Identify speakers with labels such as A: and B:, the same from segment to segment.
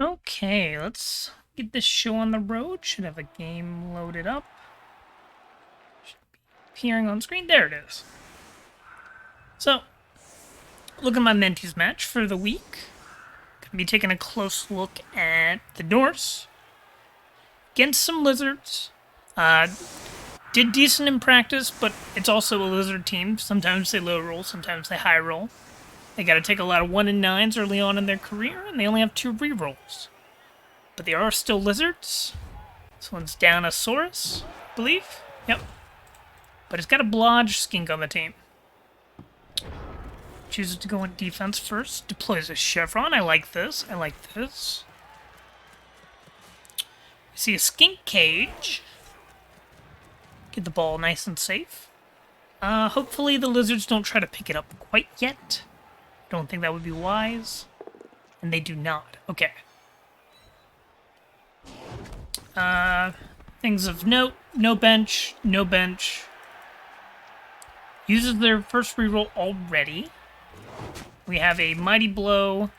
A: Okay, let's get this show on the road. Should have a game loaded up. Should be appearing on screen. There it is. So, look at my Mentees match for the week. Gonna be taking a close look at the Norse against some lizards. Did decent in practice, but it's also a lizard team. Sometimes they low roll, sometimes they high roll. They gotta take a lot of 1 and 9s early on in their career, and they only have 2 rerolls. But they are still lizards. This one's down a Saurus, I believe. Yep. But it's got a Blodge skink on the team. Chooses to go on defense first. Deploys a Chevron. I like this. I like this. We see a skink cage. Get the ball nice and safe. Hopefully the lizards don't try to pick it up quite yet. Don't think that would be wise. And they do not. Okay. Things of note. No bench. No bench. Uses their first reroll already. We have a Mighty Blow,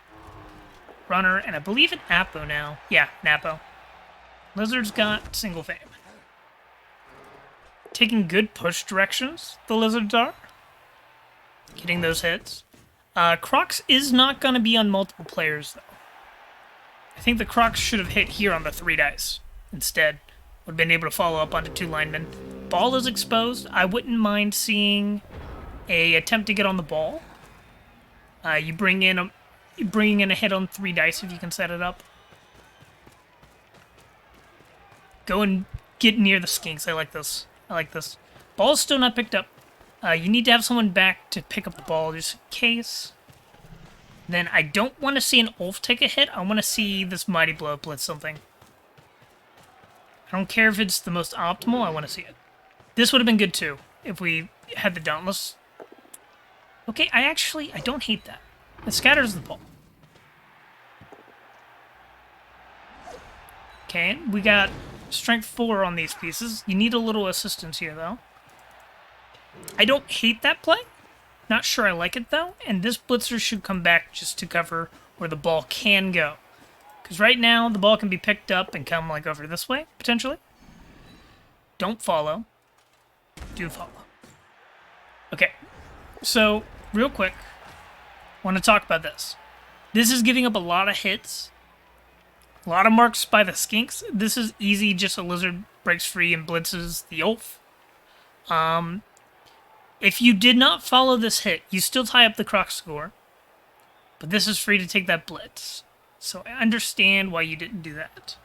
A: Runner, and I believe an Apo now. Yeah, an Apo. Lizards got Single Fame. Taking good push directions, the lizards are. Getting those hits. Crocs is not going to be on multiple players, though. I think the Crocs should have hit here on the 3 dice. Instead, would have been able to follow up onto 2 linemen. Ball is exposed. I wouldn't mind seeing a attempt to get on the ball. You bring in a hit on 3 dice if you can set it up. Go and get near the skinks. I like this. I like this. Ball's still not picked up. You need to have someone back to pick up the ball just in case. Then I don't want to see an Ulf take a hit. I want to see this Mighty Blow blitz something. I don't care if it's the most optimal. I want to see it. This would have been good too if we had the Dauntless. Okay, I don't hate that. It scatters the ball. Okay, we got strength 4 on these pieces. You need a little assistance here, though. I don't hate that play. Not sure I like it, though. And this blitzer should come back just to cover where the ball can go. Because right now, the ball can be picked up and come, like, over this way, potentially. Don't follow. Do follow. Okay. So, real quick, I want to talk about this. This is giving up a lot of hits. A lot of marks by the skinks. This is easy, just a lizard breaks free and blitzes the Ulf. If you did not follow this hit, you still tie up the Croc score. But this is free to take that blitz. So I understand why you didn't do that.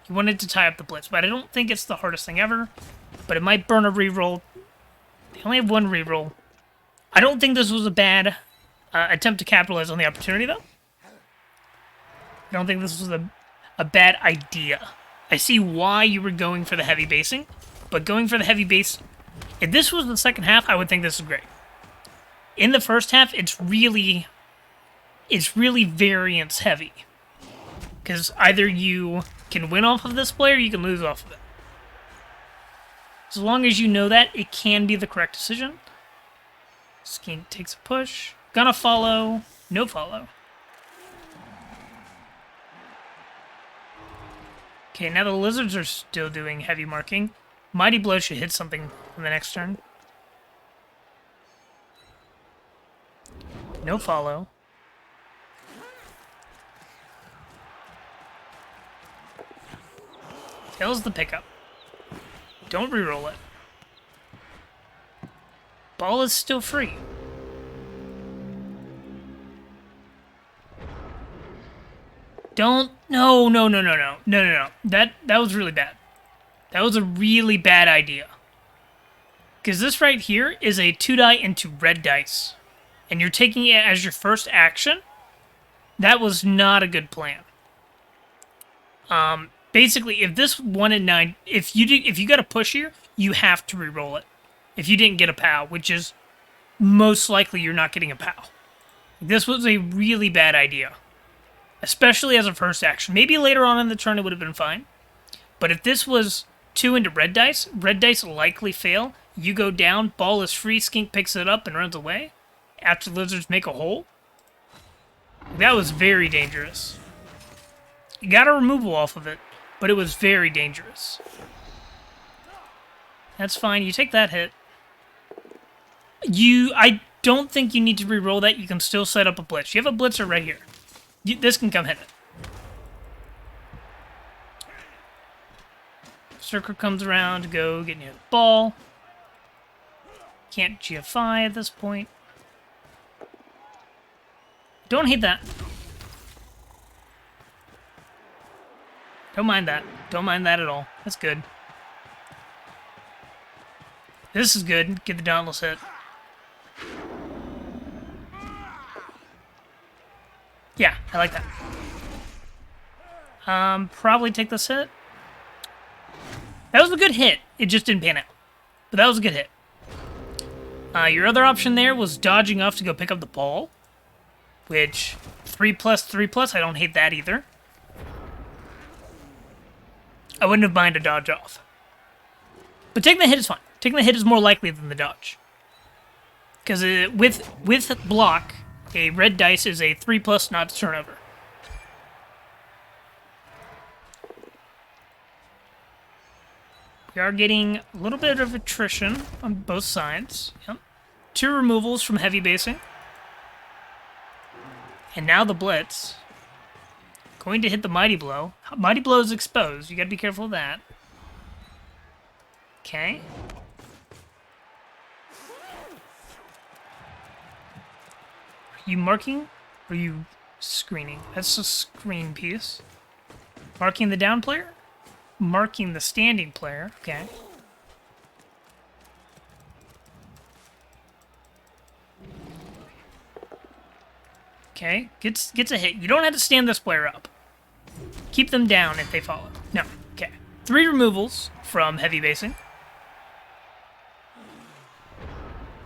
A: You wanted to tie up the blitz, but I don't think it's the hardest thing ever. But it might burn a reroll. They only have 1 reroll. I don't think this was a bad attempt to capitalize on the opportunity, though. I don't think this was a bad idea. I see why you were going for the heavy basing, but going for the heavy base, if this was the second half, I would think this is great. In the first half, it's really variance heavy. Because either you can win off of this play or you can lose off of it. As long as you know that, it can be the correct decision. Skink takes a push. Gonna follow. No follow. Okay, now the lizards are still doing heavy marking. Mighty Blow should hit something in the next turn. No follow. Tails the pickup. Don't reroll it. Ball is still free. Don't. No. That was really bad. That was a really bad idea. Because this right here is a 2-die into red dice. And you're taking it as your first action. That was not a good plan. Basically, if this 1 and 9, if you got a push here, you have to reroll it. If you didn't get a POW, which is most likely you're not getting a POW. This was a really bad idea. Especially as a first action. Maybe later on in the turn it would have been fine. But if this was 2 into red dice likely fail. You go down, ball is free, skink picks it up and runs away. After lizards make a hole. That was very dangerous. You got a removal off of it, but it was very dangerous. That's fine. You take that hit. I don't think you need to re-roll that. You can still set up a blitz. You have a blitzer right here. This can come hit it. Circle comes around to go get near the ball. Can't GFI at this point. Don't hate that. Don't mind that. Don't mind that at all. That's good. This is good. Get the Dauntless hit. Yeah, I like that. Probably take this hit. That was a good hit. It just didn't pan out. But that was a good hit. Your other option there was dodging off to go pick up the ball. Which, 3+3+, I don't hate that either. I wouldn't have minded a dodge off. But taking the hit is fine. Taking the hit is more likely than the dodge. Because with block, a red dice is a 3+, not to turnover. We are getting a little bit of attrition on both sides. Yep. 2 removals from heavy basing. And now the blitz. Going to hit the Mighty Blow. Mighty Blow is exposed. You gotta be careful of that. Okay. Are you marking? Or are you screening? That's a screen piece. Marking the down player? Marking the standing player. Okay. Okay. Gets a hit. You don't have to stand this player up. Keep them down if they follow. No. Okay. 3 removals from heavy basing.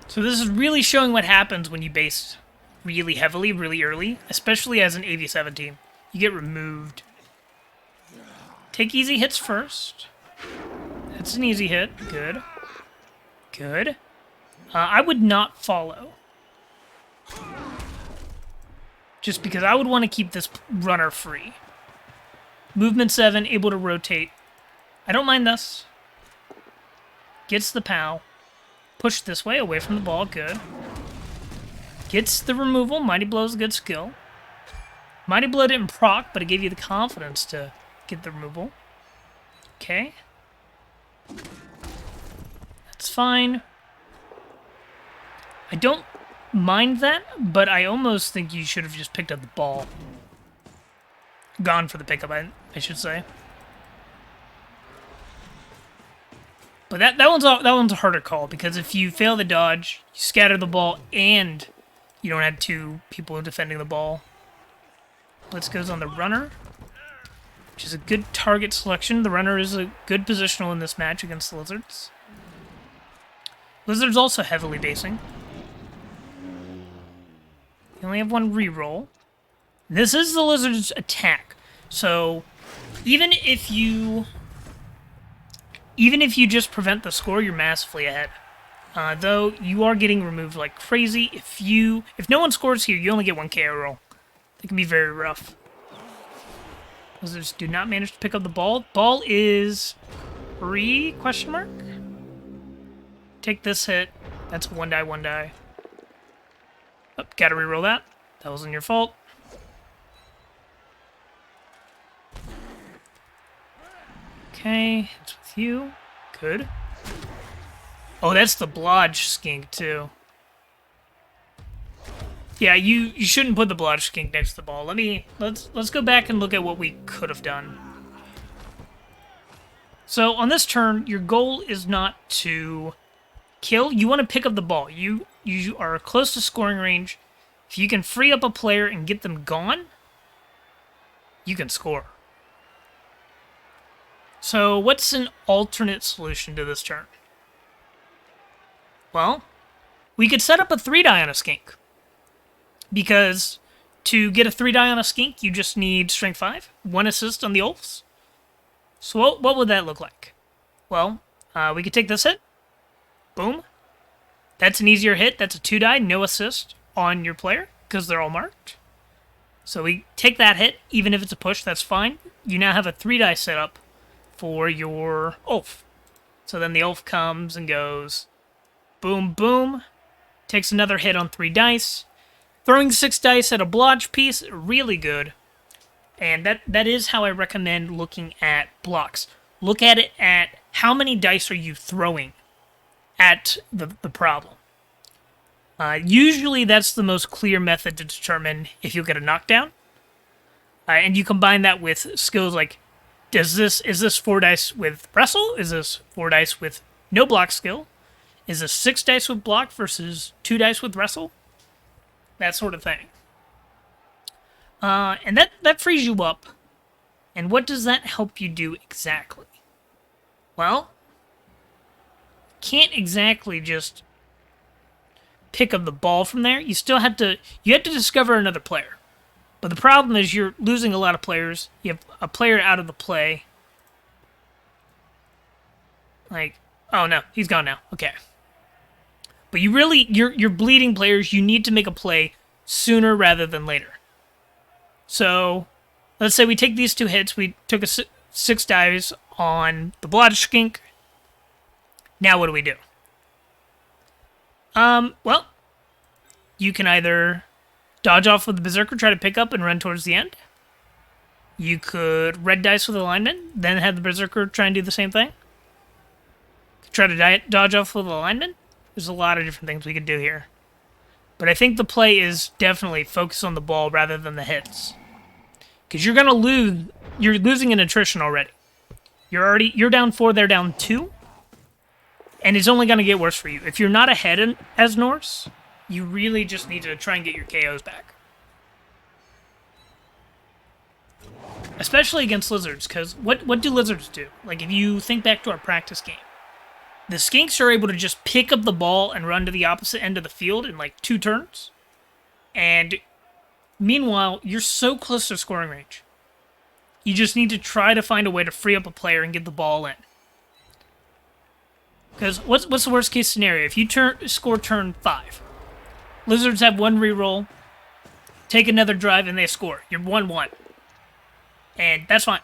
A: So this is really showing what happens when you base really heavily, really early, especially as an AV7 team. You get removed. Take easy hits first. That's an easy hit. Good. Good. I would not follow. Just because I would want to keep this runner free. Movement 7, able to rotate. I don't mind this. Gets the POW. Push this way, away from the ball. Good. Gets the removal. Mighty Blow's a good skill. Mighty Blow didn't proc, but it gave you the confidence to get the removal. Okay. That's fine. I don't mind that, but I almost think you should have just picked up the ball. Gone for the pickup, I should say. But that one's a harder call, because if you fail the dodge, you scatter the ball, and you don't have 2 people defending the ball. Blitz goes on the runner, which is a good target selection. The runner is a good positional in this match against the Lizards. Lizards also heavily basing. You only have 1 reroll. This is the Lizards' attack, so even if you just prevent the score, you're massively ahead. Though you are getting removed like crazy. If no one scores here, you only get 1 KO roll. It can be very rough. Lizards do not manage to pick up the ball. Ball is free? Question mark. Take this hit. That's a 1-die, 1-die. Oh, gotta reroll that. That wasn't your fault. Okay, it's with you. Good. Oh, that's the Blodge Skink, too. Yeah, you shouldn't put the Blodge Skink next to the ball. Let's go back and look at what we could have done. So, on this turn, your goal is not to kill. You want to pick up the ball. You are close to scoring range. If you can free up a player and get them gone, you can score. So, what's an alternate solution to this turn? Well, we could set up a 3-die on a Skink. Because to get a 3-die on a Skink, you just need Strength 5, 1 assist on the Ulfs. So what would that look like? Well, we could take this hit. Boom. That's an easier hit. That's a 2-die, no assist on your player, because they're all marked. So we take that hit, even if it's a push, that's fine. You now have a 3-dice setup for your Ulf. So then the Ulf comes and goes boom, boom, takes another hit on 3 dice. Throwing 6 dice at a blodge piece, really good. And that is how I recommend looking at blocks. Look at it at how many dice are you throwing at the problem. Usually that's the most clear method to determine if you'll get a knockdown. And you combine that with skills like, is this 4 dice with wrestle? Is this 4 dice with no block skill? Is this 6 dice with block versus 2 dice with wrestle? That sort of thing. And that frees you up. And what does that help you do exactly? Well, can't exactly just pick up the ball from there. You still have to discover another player. But the problem is you're losing a lot of players. You have a player out of the play. Like, oh no, he's gone now. Okay. But you're bleeding players. You need to make a play sooner rather than later. So, let's say we take these 2 hits. We took 6 dives on the Blodge Skink. Now what do we do? Well, you can either dodge off with the Berserker, try to pick up and run towards the end. You could red dice with alignment, then have the Berserker try and do the same thing. Try to dodge off with alignment. There's a lot of different things we could do here. But I think the play is definitely focus on the ball rather than the hits. Because you're going to lose. You're losing in attrition already. You're down 4, they're down 2. And it's only going to get worse for you. If you're not ahead as Norse, you really just need to try and get your KOs back. Especially against lizards, because what do lizards do? Like, if you think back to our practice game, the skinks are able to just pick up the ball and run to the opposite end of the field in like 2 turns. And meanwhile, you're so close to scoring range. You just need to try to find a way to free up a player and get the ball in. Because what's the worst case scenario? If you score turn 5, lizards have 1 reroll, take another drive, and they score. You're 1-1. And that's fine.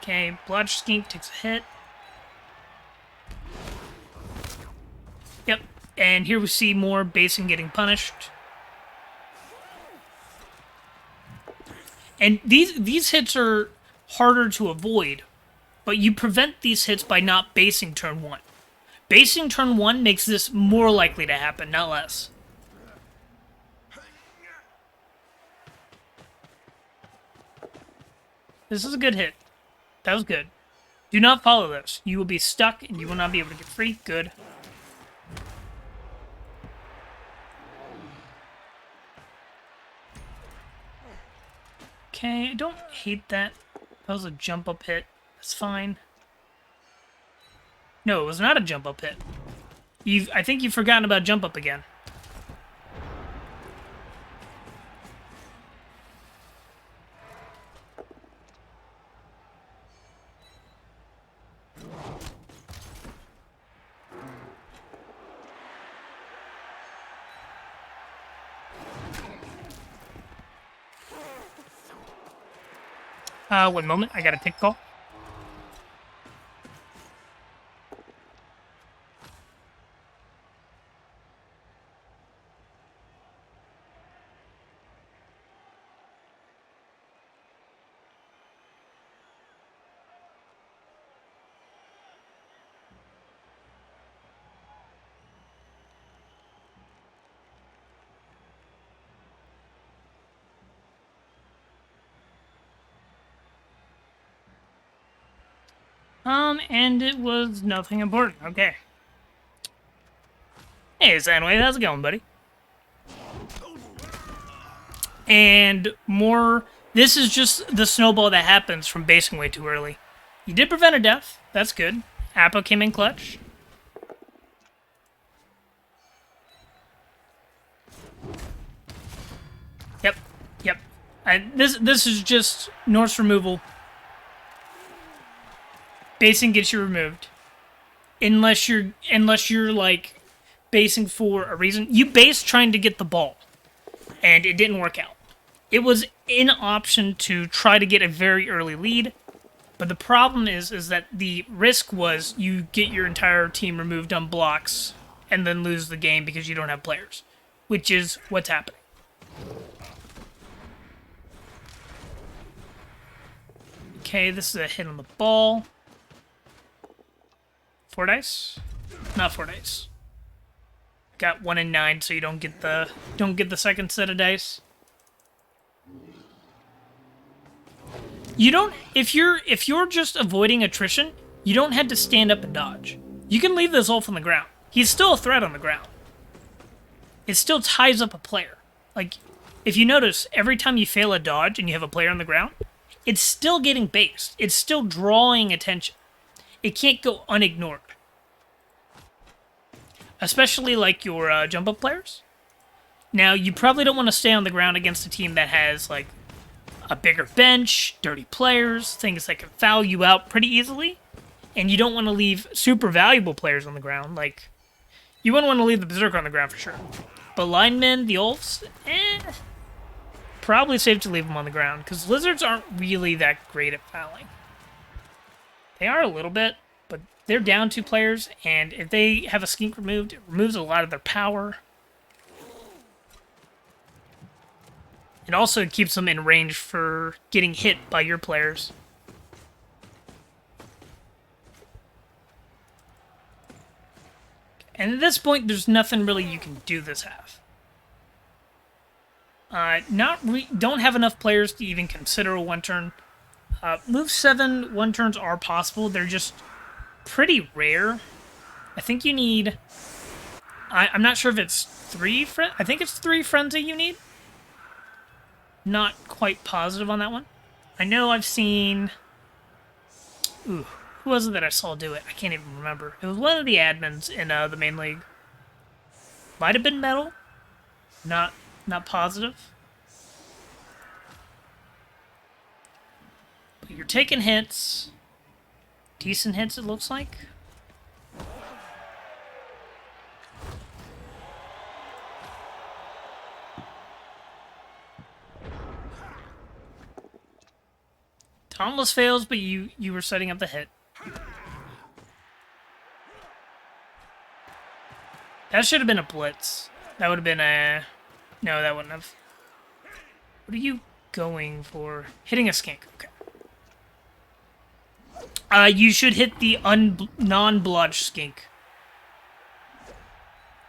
A: Okay, Blodge Skink takes a hit. Yep, and here we see more Basin getting punished. And these hits are harder to avoid, but you prevent these hits by not basing turn 1. Basing turn 1 makes this more likely to happen, not less. This is a good hit. That was good. Do not follow this. You will be stuck and you will not be able to get free. Good. Okay, I don't hate that. That was a jump up hit. That's fine. No, it was not a jump up hit. I think you've forgotten about jump up again. One moment, I got a tick call. And it was nothing important. Okay. Hey, Sandwave, how's it going, buddy? And more... This is just the snowball that happens from basing way too early. You did prevent a death. That's good. Appa came in clutch. Yep. Yep. This is just Norse removal. Basing gets you removed. unless you're like basing for a reason. You base trying to get the ball, and it didn't work out. It was an option to try to get a very early lead, but the problem is that the risk was you get your entire team removed on blocks and then lose the game because you don't have players, which is what's happening. Okay, this is a hit on the ball. 4 dice? Not 4 dice. Got 1 and 9, so you don't get the second set of dice. You don't if you're just avoiding attrition, you don't have to stand up and dodge. You can leave this Ulf on the ground. He's still a threat on the ground. It still ties up a player. Like, if you notice, every time you fail a dodge and you have a player on the ground, it's still getting based. It's still drawing attention. It can't go unignored. Especially like your jump up players. Now, you probably don't want to stay on the ground against a team that has like a bigger bench, dirty players, things that can foul you out pretty easily. And you don't want to leave super valuable players on the ground. Like, you wouldn't want to leave the Berserker on the ground for sure. But linemen, the Ulfs, probably safe to leave them on the ground, because lizards aren't really that great at fouling. They are a little bit, but they're down 2 players, and if they have a skink removed, it removes a lot of their power. It also keeps them in range for getting hit by your players. And at this point, there's nothing really you can do this half. Don't have enough players to even consider a 1-turn. Move 7 1-turns are possible. They're just pretty rare. I think you need... I'm not sure if it's 3 friends. I think it's 3 frenzy you need. Not quite positive on that one. I know I've seen... Ooh, who was it that I saw do it? I can't even remember. It was one of the admins in the main league. Might have been Metal. Not positive. But you're taking hits. Decent hits, it looks like. Dauntless fails, but you were setting up the hit. That should have been a blitz. That would have been a... No, that wouldn't have. What are you going for? Hitting a skink. Okay. You should hit the non-blotch skink.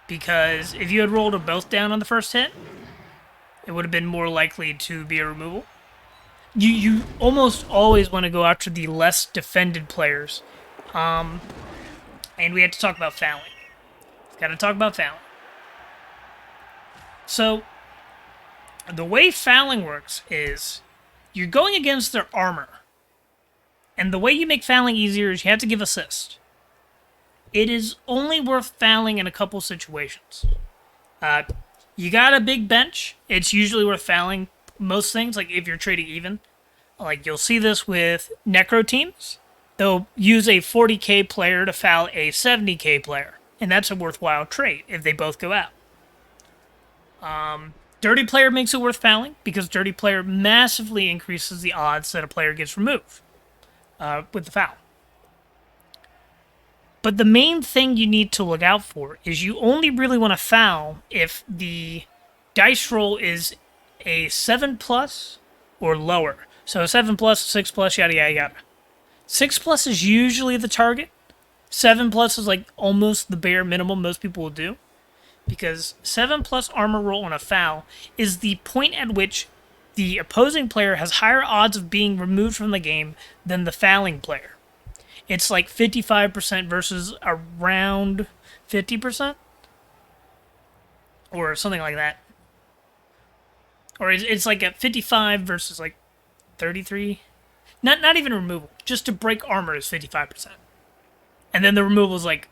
A: Because if you had rolled them both down on the first hit, it would have been more likely to be a removal. You almost always want to go after the less defended players. And we have to talk about fouling. Got to talk about fouling. So, the way fouling works is you're going against their armor. And the way you make fouling easier is you have to give assist. It is only worth fouling in a couple situations. You got a big bench, it's usually worth fouling most things, like if you're trading even. Like, you'll see this with Necro teams. They'll use a 40k player to foul a 70k player. And that's a worthwhile trade if they both go out. Dirty player makes it worth fouling because dirty player massively increases the odds that a player gets removed with the foul. But the main thing you need to look out for is you only really want to foul if the dice roll is a 7+ or lower. So 7+, 6+, yada yada yada. 6+ is usually the target. 7+ is like almost the bare minimum most people will do. Because 7+ armor roll on a foul is the point at which the opposing player has higher odds of being removed from the game than the fouling player. It's like 55% versus around 50%? Or something like that. Or it's like a 55 versus like 33. Not even removal. Just to break armor is 55%. And then the removal is like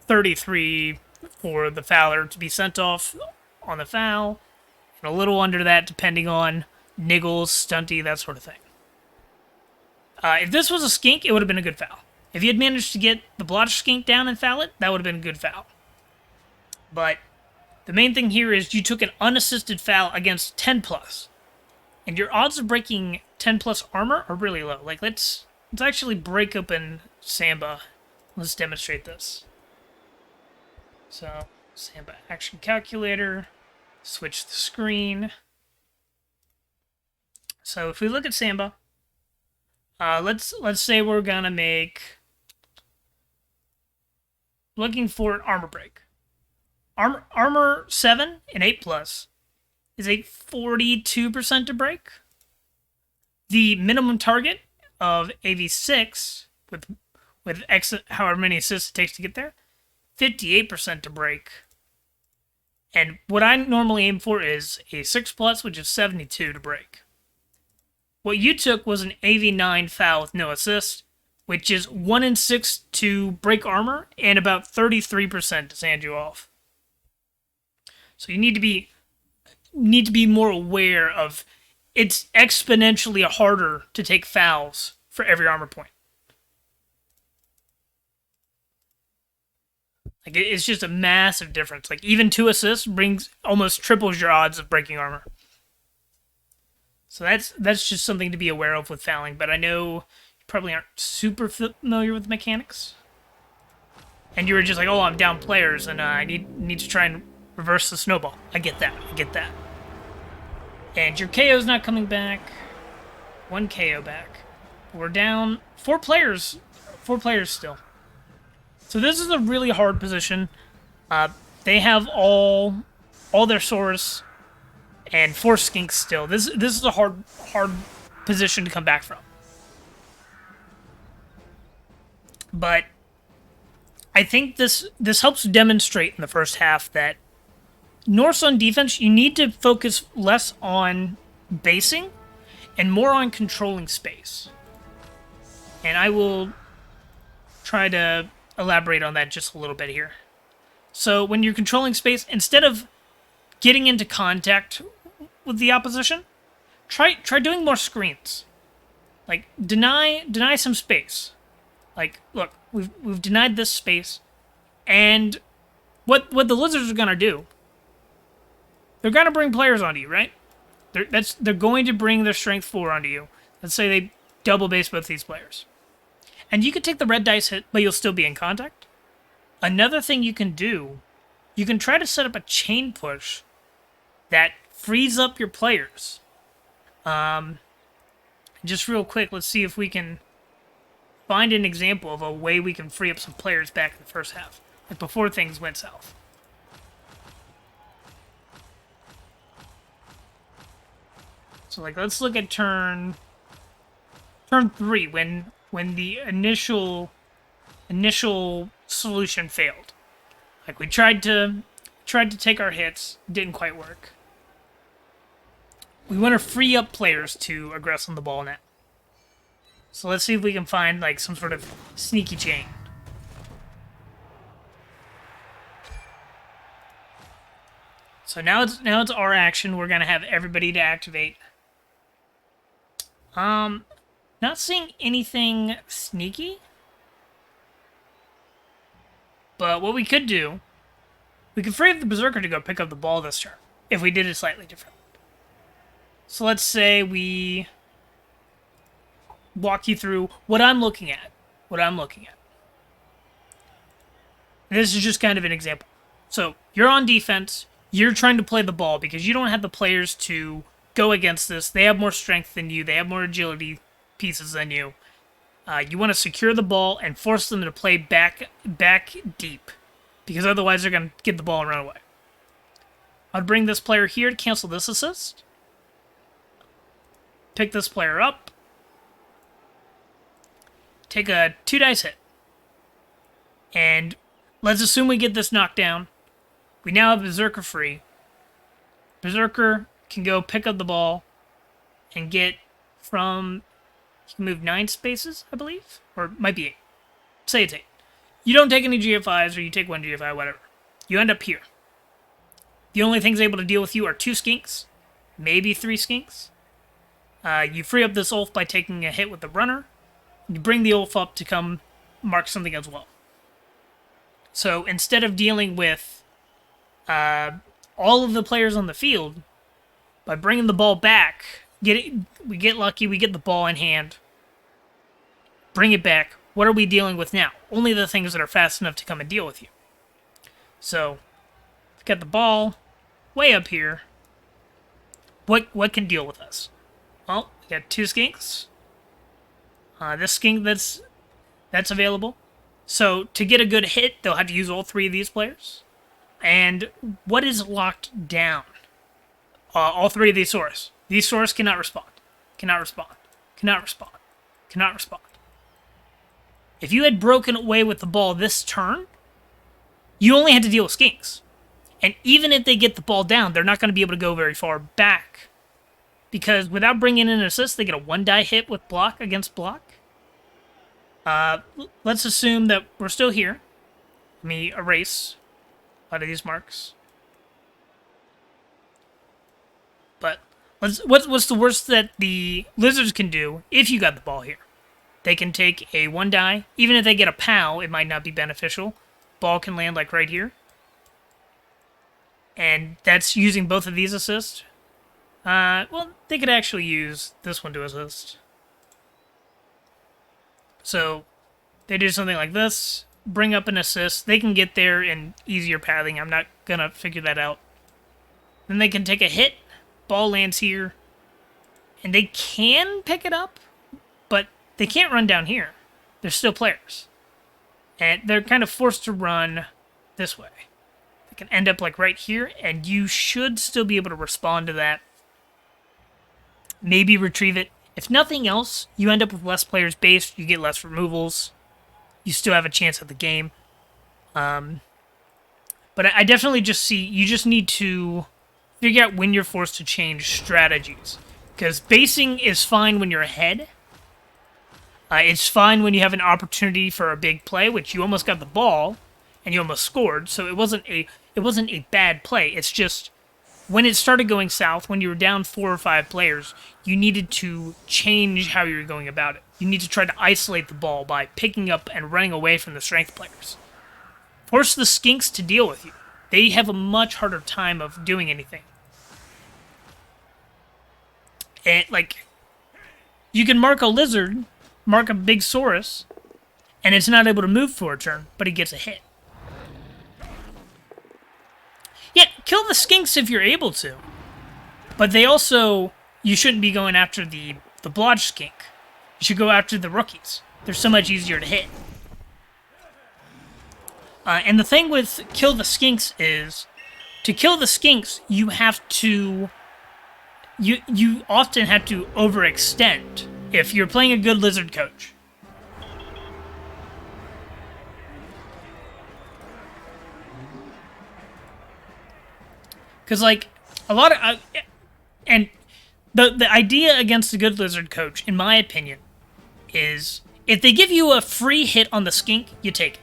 A: 33 for the fouler to be sent off on the foul. And a little under that depending on niggles, stunty, that sort of thing. If this was a skink, it would have been a good foul. If he had managed to get the blotch skink down and foul it, that would have been a good foul. But the main thing here is you took an unassisted foul against 10 plus. And your odds of breaking 10 plus armor are really low. Like, let's actually break open Samba. Let's demonstrate this. So, Samba action calculator. Switch the screen. So if we look at Samba, let's say we're gonna make, looking for an armor break. Armor 7 and 8 plus is a 42% to break. The minimum target of AV6 with X however many assists it takes to get there, 58% to break. And what I normally aim for is a 6 plus, which is 72 to break. What you took was an AV9 foul with no assist, which is 1 in 6 to break armor and about 33% to sand you off. So you need to be more aware of it's exponentially harder to take fouls for every armor point. Like, it's just a massive difference. Like, even 2 assists almost triples your odds of breaking armor. So that's just something to be aware of with fouling. But I know you probably aren't super familiar with the mechanics. And you were just like, oh, I'm down players, and I need to try and reverse the snowball. I get that. And your KO's not coming back. 1 KO back. We're down 4 players. 4 players still. So this is a really hard position. They have all their Saurus and 4 skinks still. This is a hard position to come back from. But I think this helps demonstrate in the first half that Norse on defense, you need to focus less on basing and more on controlling space. And I will try to elaborate on that just a little bit here. So when you're controlling space, instead of getting into contact with the opposition, try doing more screens. Like, deny some space. Like, look, we've denied this space, and what the lizards are gonna do, they're gonna bring players onto you, right? They're going to bring their strength 4 onto you. Let's say they double base both these players. And you can take the red dice hit, but you'll still be in contact. Another thing you can do, you can try to set up a chain push that frees up your players. Just real quick, let's see if we can find an example of a way we can free up some players back in the first half, like before things went south. So, like, let's look at turn 3 when the initial solution failed. Like, we tried to take our hits, didn't quite work. We want to free up players to aggress on the ball now. So let's see if we can find, like, some sort of sneaky chain. So now it's our action. We're gonna have everybody to activate. Not seeing anything sneaky. But what we could do, we could free up the Berserker to go pick up the ball this turn, if we did it slightly different. So let's say we walk you through what I'm looking at. This is just kind of an example. So you're on defense, you're trying to play the ball because you don't have the players to go against this. They have more strength than you, they have more agility pieces than you. You want to secure the ball and force them to play back deep, because otherwise they're going to get the ball and run away. I'd bring this player here to cancel this assist. Pick this player up. Take a 2 dice hit. And let's assume we get this knocked down. We now have Berserker free. Berserker can go pick up the ball and get from... You can move 9 spaces, I believe? Or it might be 8. Say it's 8. You don't take any GFIs, or you take 1 GFI, whatever. You end up here. The only things able to deal with you are 2 skinks, maybe 3 skinks. You free up this Ulf by taking a hit with the runner. You bring the Ulf up to come mark something as well. So instead of dealing with all of the players on the field, by bringing the ball back, we get lucky, we get the ball in hand, bring it back. What are we dealing with now? Only the things that are fast enough to come and deal with you. So, get the ball way up here. What can deal with us? Well, we got 2 skinks. This skink that's available. So to get a good hit, they'll have to use all 3 of these players. And what is locked down? All 3 of these Saurus. These Saurus cannot respond. Cannot respond. Cannot respond. Cannot respond. If you had broken away with the ball this turn, you only had to deal with skinks. And even if they get the ball down, they're not going to be able to go very far back. Because without bringing in an assist, they get a 1-die hit with block against block. Let's assume that we're still here. Let me erase a lot of these marks. But what's the worst that the Lizards can do if you got the ball here? They can take a 1-die. Even if they get a POW, it might not be beneficial. Ball can land like right here. And that's using both of these assists. Well, they could actually use this one to assist. So, they do something like this. Bring up an assist. They can get there in easier pathing. I'm not going to figure that out. Then they can take a hit. Ball lands here. And they can pick it up. But they can't run down here. They're still players. And they're kind of forced to run this way. They can end up like right here. And you should still be able to respond to that. Maybe retrieve it. If nothing else, you end up with less players based, you get less removals, you still have a chance at the game. But I definitely just see, you just need to figure out when you're forced to change strategies. Because basing is fine when you're ahead. It's fine when you have an opportunity for a big play, which you almost got the ball, and you almost scored, so it wasn't a bad play. It's just, when it started going south, when you were down 4 or 5 players, you needed to change how you were going about it. You need to try to isolate the ball by picking up and running away from the strength players. Force the skinks to deal with you. They have a much harder time of doing anything. And, like, you can mark a lizard, mark a big Saurus, and it's not able to move for a turn, but he gets a hit. Yeah, kill the skinks if you're able to. But they also, you shouldn't be going after the blotch skink. You should go after the rookies. They're so much easier to hit. And the thing with kill the skinks is, to kill the skinks, you have to, you often have to overextend if you're playing a good lizard coach. Because, like, a lot of... and the idea against a good lizard coach, in my opinion, is if they give you a free hit on the skink, you take it.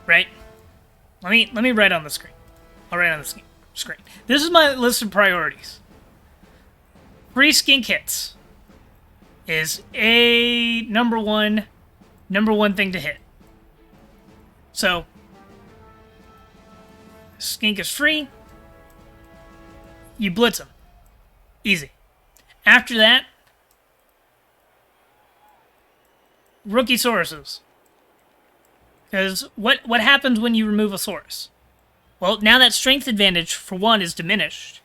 A: Right? Let me write on the screen. I'll write on the screen. This is my list of priorities. Free skink hits is a number one thing to hit. So, skink is free. You blitz them. Easy. After that, rookie Sauruses. Because what happens when you remove a Saurus? Well, now that strength advantage, for one, is diminished.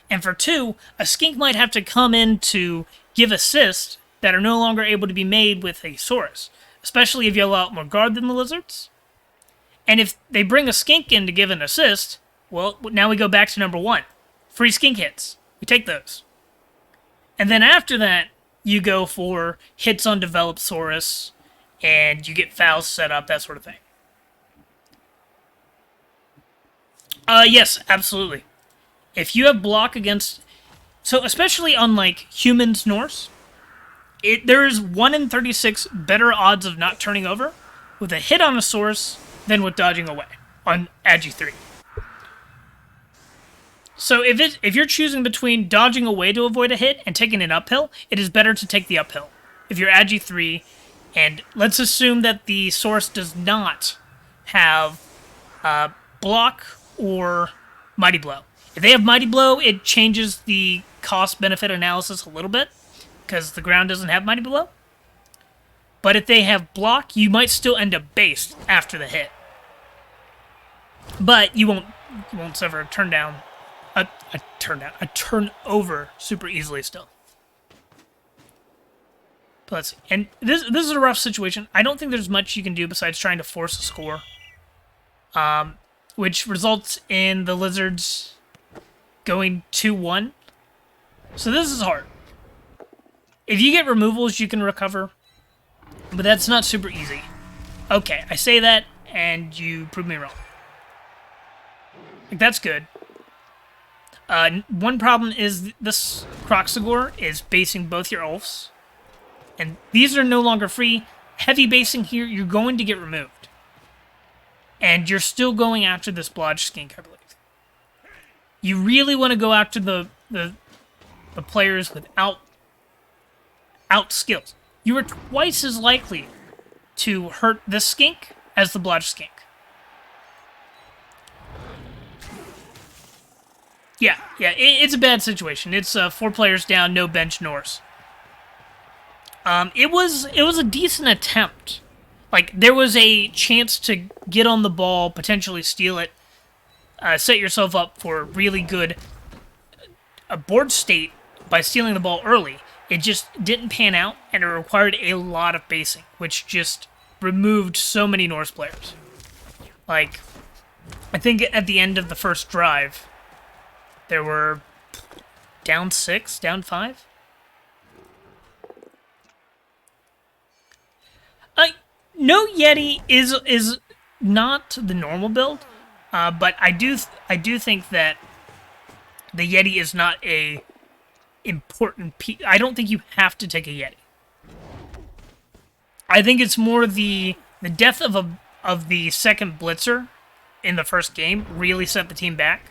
A: And for two, a skink might have to come in to give assists that are no longer able to be made with a Saurus. Especially if you allow out more guard than the lizards. And if they bring a skink in to give an assist, well, now we go back to number one. Free skink hits. We take those. And then after that, you go for hits on developed Saurus, and you get fouls set up, that sort of thing. Yes, absolutely. If you have block against... So, especially on, like, humans Norse, there is 1 in 36 better odds of not turning over with a hit on a Saurus than with dodging away on Agi 3. So if you're choosing between dodging away to avoid a hit and taking an uphill, it is better to take the uphill. If you're Agi 3 And let's assume that the source does not have block or Mighty Blow. If they have Mighty Blow, it changes the cost-benefit analysis a little bit, because the ground doesn't have Mighty Blow. But if they have block, you might still end up based after the hit. But you won't suffer a turnover super easily still. But let's see. And this is a rough situation. I don't think there's much you can do besides trying to force a score. Which results in the Lizards going 2-1. So this is hard. If you get removals, you can recover. But that's not super easy. Okay, I say that, and you prove me wrong. Like, that's good. One problem is this Kroxigor is basing both your Ulfs. And these are no longer free. Heavy basing here, you're going to get removed. And you're still going after this Blodge Skink, I believe. You really want to go after the players without skills. You are twice as likely to hurt this Skink as the Blodge Skink. Yeah, it's a bad situation. It's 4 players down, no bench Norse. It was a decent attempt. Like, there was a chance to get on the ball, potentially steal it, set yourself up for a really good board state by stealing the ball early. It just didn't pan out, and it required a lot of basing, which just removed so many Norse players. Like, I think at the end of the first drive, there were down 6, down 5. No Yeti is not the normal build, but I do think that the Yeti is not a important piece. I don't think you have to take a Yeti. I think it's more the death of the second blitzer in the first game really set the team back.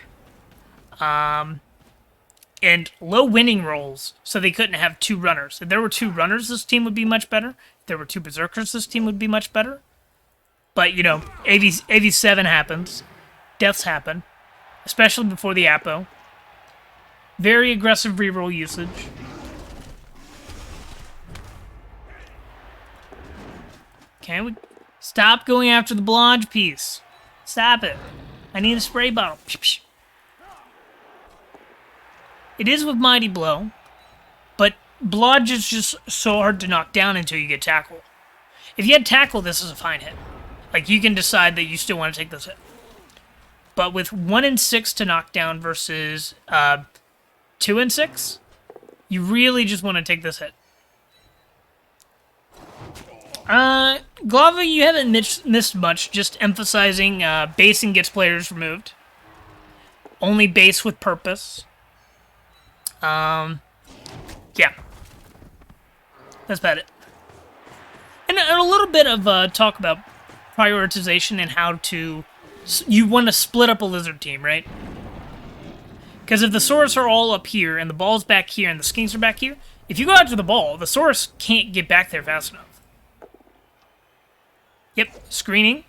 A: And low winning rolls, so they couldn't have 2 runners. If there were 2 runners, this team would be much better. If there were 2 berserkers, this team would be much better. But, you know, AV7 happens. Deaths happen. Especially before the Apo. Very aggressive reroll usage. Can we stop going after the Blodge piece? Stop it. I need a spray bottle. It is with Mighty Blow, but Blodge is just so hard to knock down until you get Tackle. If you had Tackle, this is a fine hit. Like, you can decide that you still want to take this hit. But with 1 and 6 to knock down versus 2 and 6, you really just want to take this hit. Glava, you haven't missed much, just emphasizing basing gets players removed. Only base with purpose. Yeah. That's about it. And a little bit of talk about prioritization and how to... You want to split up a Lizard team, right? Because if the Saurus are all up here, and the ball's back here, and the Skinks are back here, if you go after the ball, the Saurus can't get back there fast enough. Yep, screening.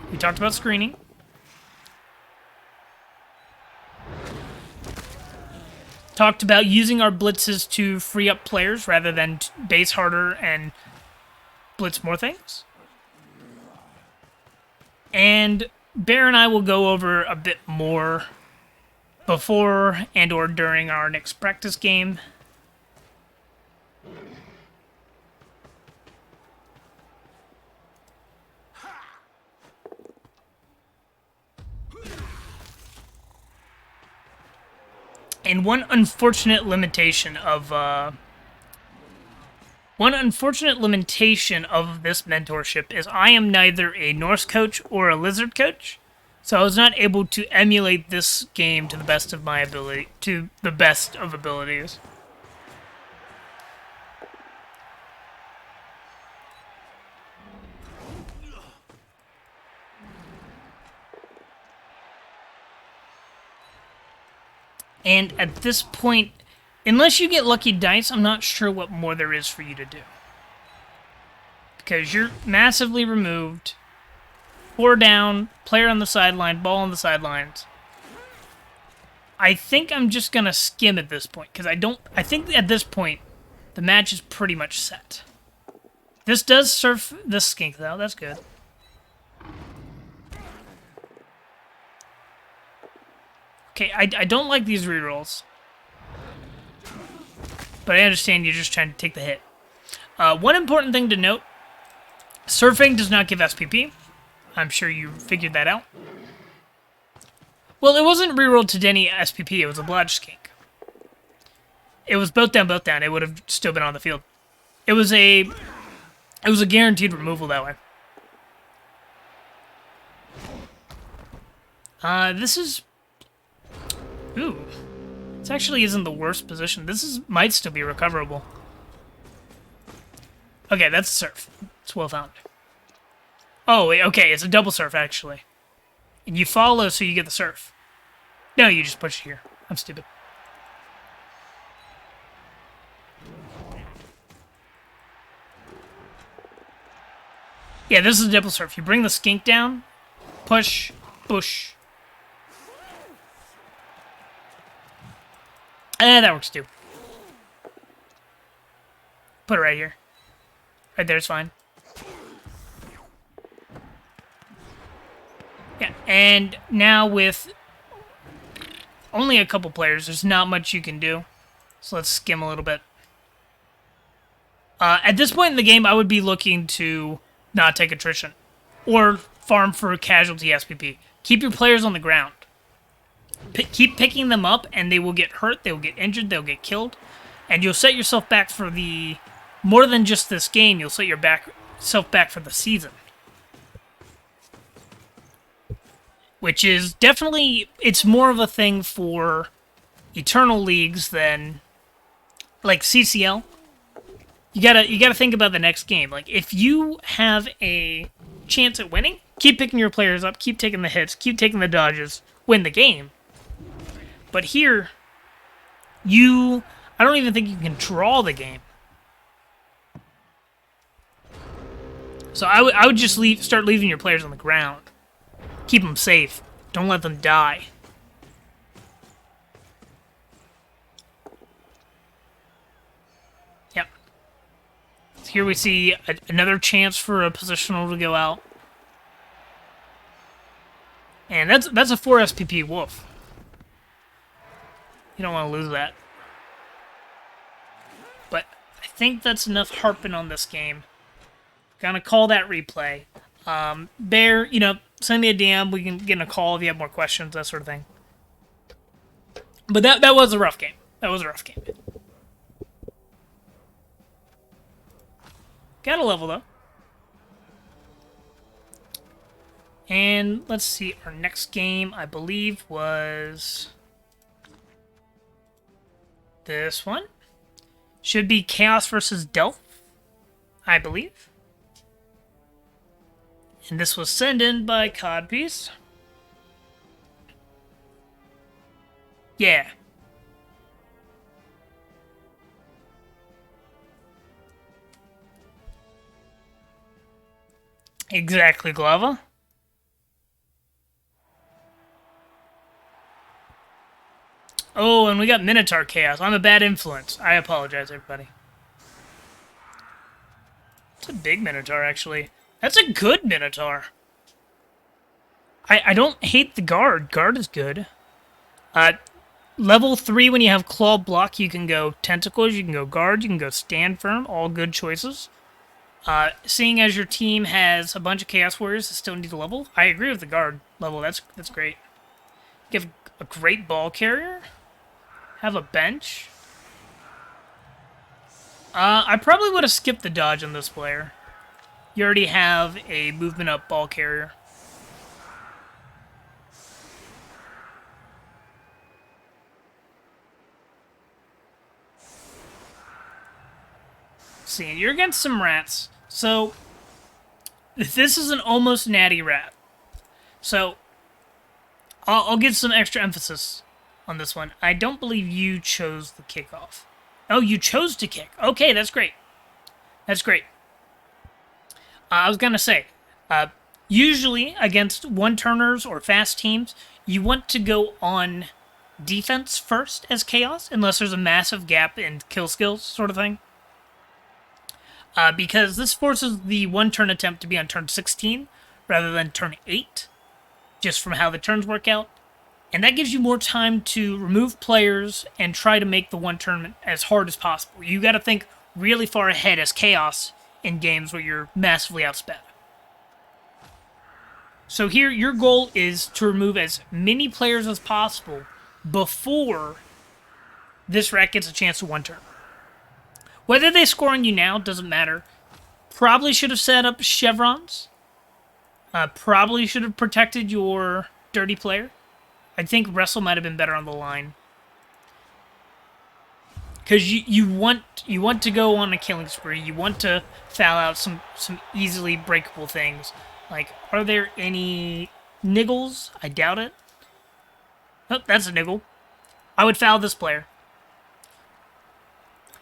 A: We talked about screening. Talked about using our blitzes to free up players rather than base harder and blitz more things. And Bear and I will go over a bit more before and or during our next practice game. And one unfortunate limitation of this mentorship is I am neither a Norse coach or a Lizard coach, so I was not able to emulate this game to the best of my ability, to the best of abilities. And at this point, unless you get lucky dice, I'm not sure what more there is for you to do. because you're massively removed. 4 down, player on the sideline, ball on the sidelines. I think I'm just going to skim at this point, because I think at this point, the match is pretty much set. This does surf this skink, though. That's good. Okay, I don't like these rerolls. But I understand you're just trying to take the hit. One important thing to note, surfing does not give SPP. I'm sure you figured that out. Well, it wasn't rerolled to any SPP, it was a blodge skink. It was both down, both down. It would have still been on the field. It was a guaranteed removal that way. This is... Ooh. This actually isn't the worst position. Might still be recoverable. Okay, that's a surf. It's well found. Oh, wait, okay, it's a double surf, actually. And you follow so you get the surf. No, you just push it here. I'm stupid. Yeah, this is a double surf. You bring the skink down, push, push. That works too. Put it right here. Right there's fine. Yeah, and now with only a couple players, there's not much you can do. So let's skim a little bit. At this point in the game, I would be looking to not take attrition. Or farm for casualty SPP. Keep your players on the ground. Keep picking them up, and they will get hurt, they will get injured, they'll get killed. And you'll set yourself back for the... More than just this game, you'll set yourself back for the season. Which is definitely... It's more of a thing for Eternal Leagues than... Like CCL. You gotta think about the next game. Like, if you have a chance at winning, keep picking your players up, keep taking the hits, keep taking the dodges, win the game. But here, I don't even think you can draw the game. So I would just start leaving your players on the ground. Keep them safe. Don't let them die. Yep. So here we see another chance for a positional to go out. And that's a 4 SPP wolf. You don't want to lose that. But I think that's enough harping on this game. Gonna call that replay. Bear, send me a DM. We can get in a call if you have more questions, that sort of thing. But that was a rough game. That was a rough game. Got a level, though. And let's see, our next game, I believe, was... this one. Should be Chaos versus Delph, I believe. And this was sent in by Codpiece. Yeah. Exactly, Glava. Oh, and we got Minotaur Chaos. I'm a bad influence. I apologize, everybody. It's a big Minotaur, actually. That's a good Minotaur. I don't hate the guard. Guard is good. Level 3, when you have Claw Block, you can go Tentacles, you can go Guard, you can go Stand Firm. All good choices. Seeing as your team has a bunch of Chaos Warriors that still need a level, I agree with the Guard level. That's great. You have a great Ball Carrier. Have a bench. I probably would have skipped the dodge on this player. You already have a movement up ball carrier. See, you're against some rats. So, this is an almost natty rat. So, I'll give some extra emphasis on this one. I don't believe you chose the kickoff. Oh, you chose to kick. Okay, that's great. That's great. I was going to say, usually against one-turners or fast teams, you want to go on defense first as Chaos, unless there's a massive gap in kill skills sort of thing. Because this forces the one-turn attempt to be on turn 16 rather than turn 8, just from how the turns work out. And that gives you more time to remove players and try to make the one turn as hard as possible. You got to think really far ahead as Chaos in games where you're massively outsped. So here, your goal is to remove as many players as possible before this rat gets a chance to one turn. Whether they score on you now doesn't matter. Probably should have set up chevrons. Probably should have protected your dirty player. I think Wrestle might have been better on the line. Because you want to go on a killing spree. You want to foul out some easily breakable things. Like, are there any niggles? I doubt it. Oh, that's a niggle. I would foul this player.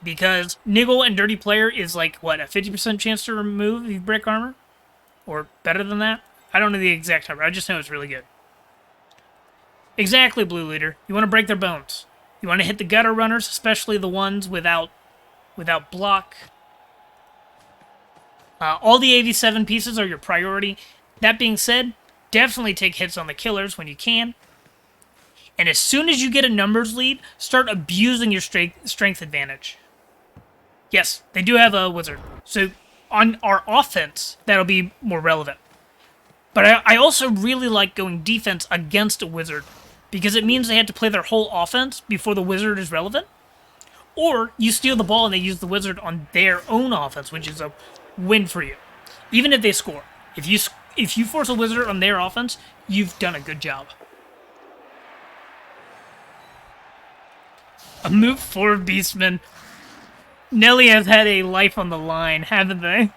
A: Because niggle and dirty player is like, what, a 50% chance to remove if you break armor? Or better than that? I don't know the exact number. I just know it's really good. Exactly, Blue Leader. You want to break their bones. You want to hit the gutter runners, especially the ones without block. All the AV7 pieces are your priority. That being said, definitely take hits on the killers when you can. And as soon as you get a numbers lead, start abusing your strength advantage. Yes, they do have a wizard. So on our offense, that'll be more relevant. But I also really like going defense against a wizard, because it means they have to play their whole offense before the wizard is relevant. Or you steal the ball and they use the wizard on their own offense, which is a win for you. Even if they score. If you force a wizard on their offense, you've done a good job. A move forward, Beastman. Nelly has had a life on the line, haven't they?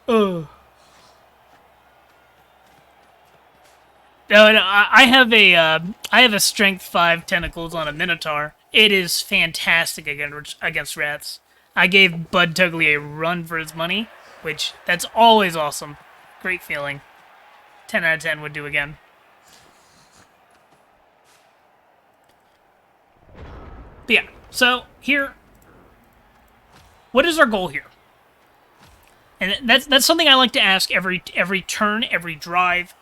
A: Oh. No, I have a strength 5 tentacles on a Minotaur. It is fantastic against rats. I gave Bud Tugly a run for his money, which that's always awesome. Great feeling. 10 out of 10 would do again. But yeah, so here, what is our goal here? And that's something I like to ask every turn, every drive,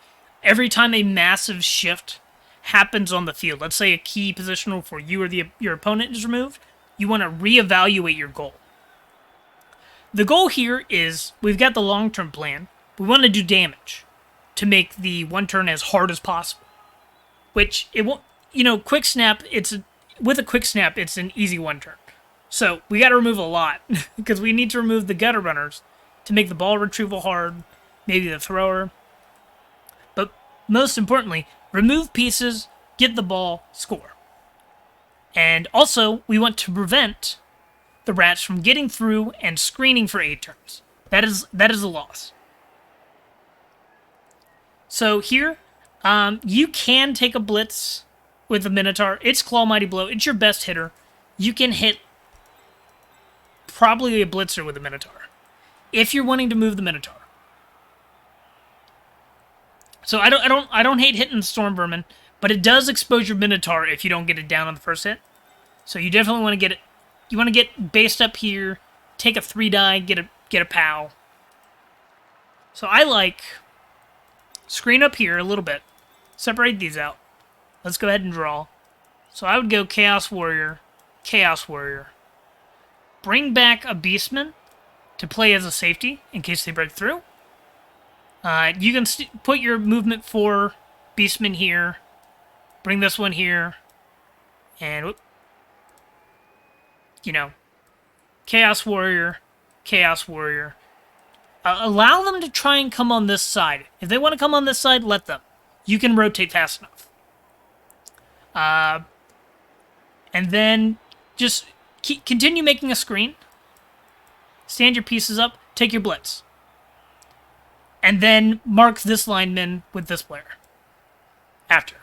A: every time a massive shift happens on the field. Let's say a key positional for you or your opponent is removed. You want to reevaluate your goal. The goal here is, we've got the long-term plan. We want to do damage to make the one turn as hard as possible. Which, it won't, quick snap, with a quick snap, it's an easy one turn. So, we got to remove a lot, because we need to remove the gutter runners to make the ball retrieval hard, maybe the thrower. But most importantly, remove pieces, get the ball, score. And also, we want to prevent the rats from getting through and screening for 8 turns. That is a loss. So here, you can take a blitz with the Minotaur. It's Claw Mighty Blow. It's your best hitter. You can hit probably a blitzer with the Minotaur, if you're wanting to move the Minotaur. So I don't hate hitting Storm Vermin, but it does expose your Minotaur if you don't get it down on the first hit. So you definitely want to get it. You want to get based up here, take a 3-die, get a POW. So I like screen up here a little bit, separate these out. Let's go ahead and draw. So I would go Chaos Warrior, Chaos Warrior. Bring back a Beastman to play as a safety in case they break through. You can put your movement for Beastman here. Bring this one here. And, Chaos Warrior, Chaos Warrior. Allow them to try and come on this side. If they want to come on this side, let them. You can rotate fast enough. And then just continue making a screen. Stand your pieces up. Take your blitz. And then mark this lineman with this player. After.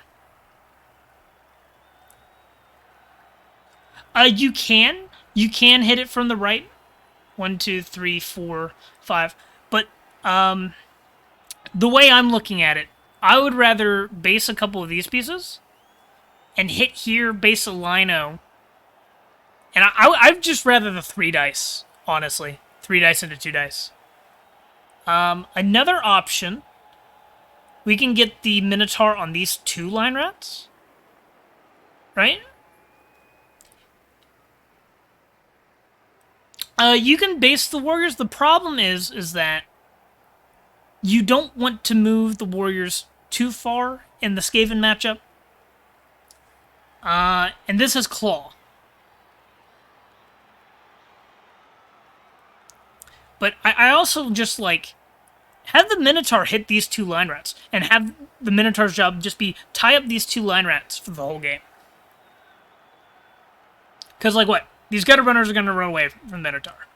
A: You can. You can hit it from the right. 1, 2, 3, 4, 5. But the way I'm looking at it, I would rather base a couple of these pieces and hit here, base a lino. And I'd just rather the 3 dice, honestly. 3 dice into 2 dice. Another option, we can get the Minotaur on these 2 line rats. Right? You can base the warriors. The problem is that you don't want to move the warriors too far in the Skaven matchup. And this is Claw. But I also just, like, have the Minotaur hit these 2 line rats, and have the Minotaur's job just be tie up these 2 line rats for the whole game. Because, like, what? These gutter runners are going to run away from Minotaur.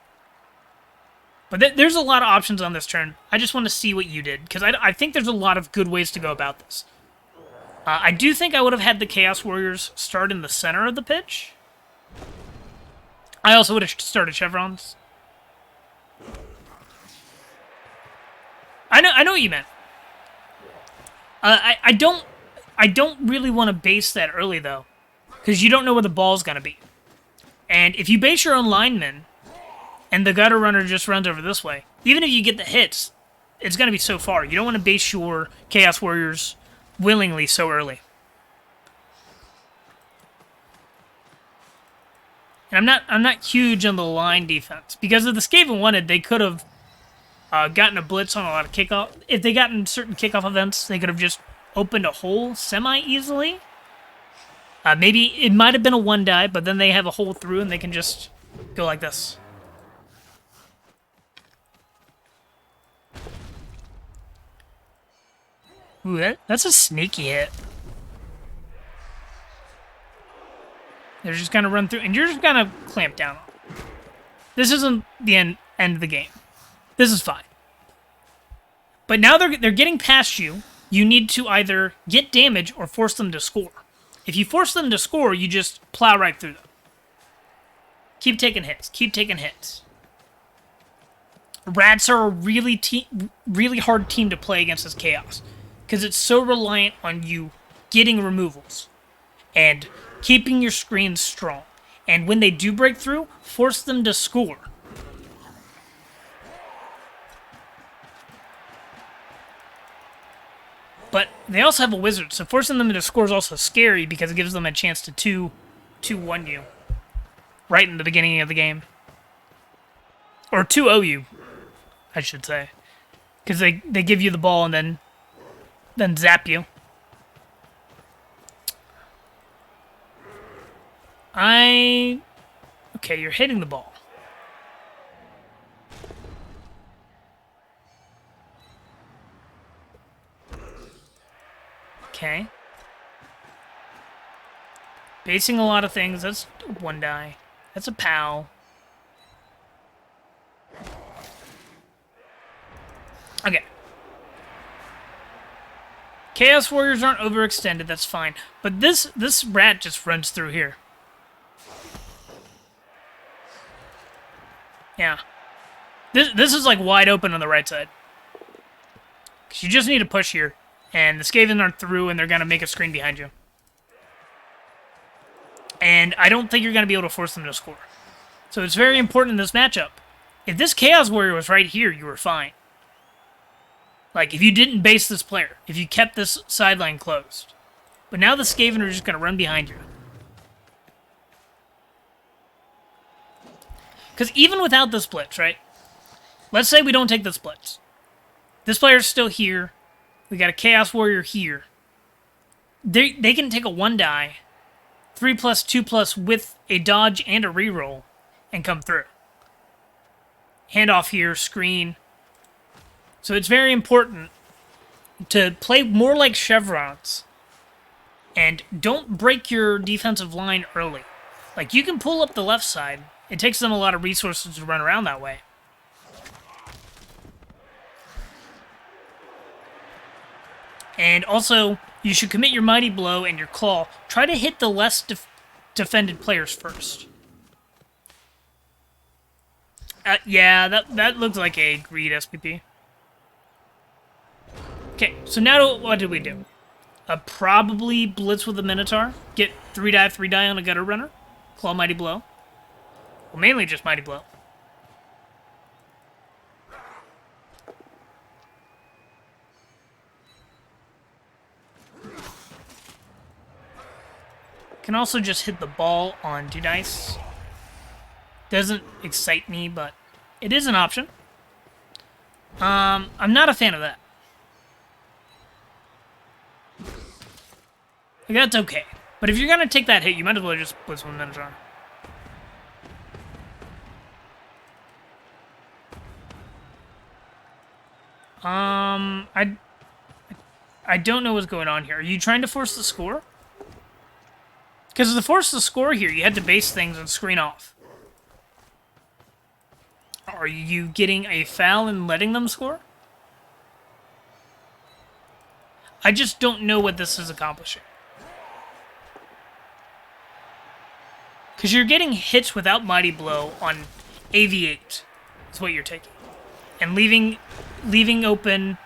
A: But there's a lot of options on this turn. I just want to see what you did, because I think there's a lot of good ways to go about this. I do think I would have had the Chaos Warriors start in the center of the pitch. I also would have started Chevrons. I know what you meant. I don't really want to base that early, though, because you don't know where the ball's going to be. And if you base your own linemen, and the gutter runner just runs over this way, even if you get the hits, it's going to be so far. You don't want to base your Chaos Warriors willingly so early. And I'm not huge on the line defense. Because if the Skaven wanted, they could have gotten a blitz on a lot of kickoff. If they got in certain kickoff events, they could have just opened a hole semi-easily. Maybe it might have been a 1 die, but then they have a hole through and they can just go like this. Ooh, that's a sneaky hit. They're just gonna run through, and you're just gonna clamp down. This isn't the end of the game. This is fine. But now they're getting past you. You need to either get damage or force them to score. If you force them to score, you just plow right through them. Keep taking hits. Keep taking hits. Rats are a really hard team to play against as Chaos, because it's so reliant on you getting removals and keeping your screens strong. And when they do break through, force them to score. But they also have a wizard, so forcing them to score is also scary because it gives them a chance to 2-1 you right in the beginning of the game. Or 2-0 you, I should say. Because they give you the ball and then zap you. Okay, you're hitting the ball. Okay. Basing a lot of things. That's 1 die. That's a POW. Okay. Chaos Warriors aren't overextended, that's fine. But this rat just runs through here. Yeah. This is like wide open on the right side. Because you just need to push here. And the Skaven aren't through, and they're going to make a screen behind you. And I don't think you're going to be able to force them to score. So it's very important in this matchup. If this Chaos Warrior was right here, you were fine. Like, if you didn't base this player, if you kept this sideline closed. But now the Skaven are just going to run behind you. Because even without this blitz, right? Let's say we don't take this blitz. This player's still here. We got a Chaos Warrior here. They can take a 1 die, 3+2+ with a dodge and a reroll, and come through. Handoff here, screen. So it's very important to play more like chevrons. And don't break your defensive line early. Like, you can pull up the left side. It takes them a lot of resources to run around that way. And also, you should commit your Mighty Blow and your Claw. Try to hit the less defended players first. Yeah, that looks like a greed SPP. Okay, so now what did we do? Probably blitz with the Minotaur. Get 3 die on a gutter runner. Claw Mighty Blow. Well, mainly just Mighty Blow. Can also just hit the ball on 2 dice. Doesn't excite me, but it is an option. I'm not a fan of that. Like, that's okay. But if you're gonna take that hit, you might as well just blitz with Minotaur. I don't know what's going on here. Are you trying to force the score? Because to force the score here, you had to base things and screen off. Are you getting a foul and letting them score? I just don't know what this is accomplishing. Because you're getting hits without Mighty Blow on AV8. Is what you're taking. And leaving open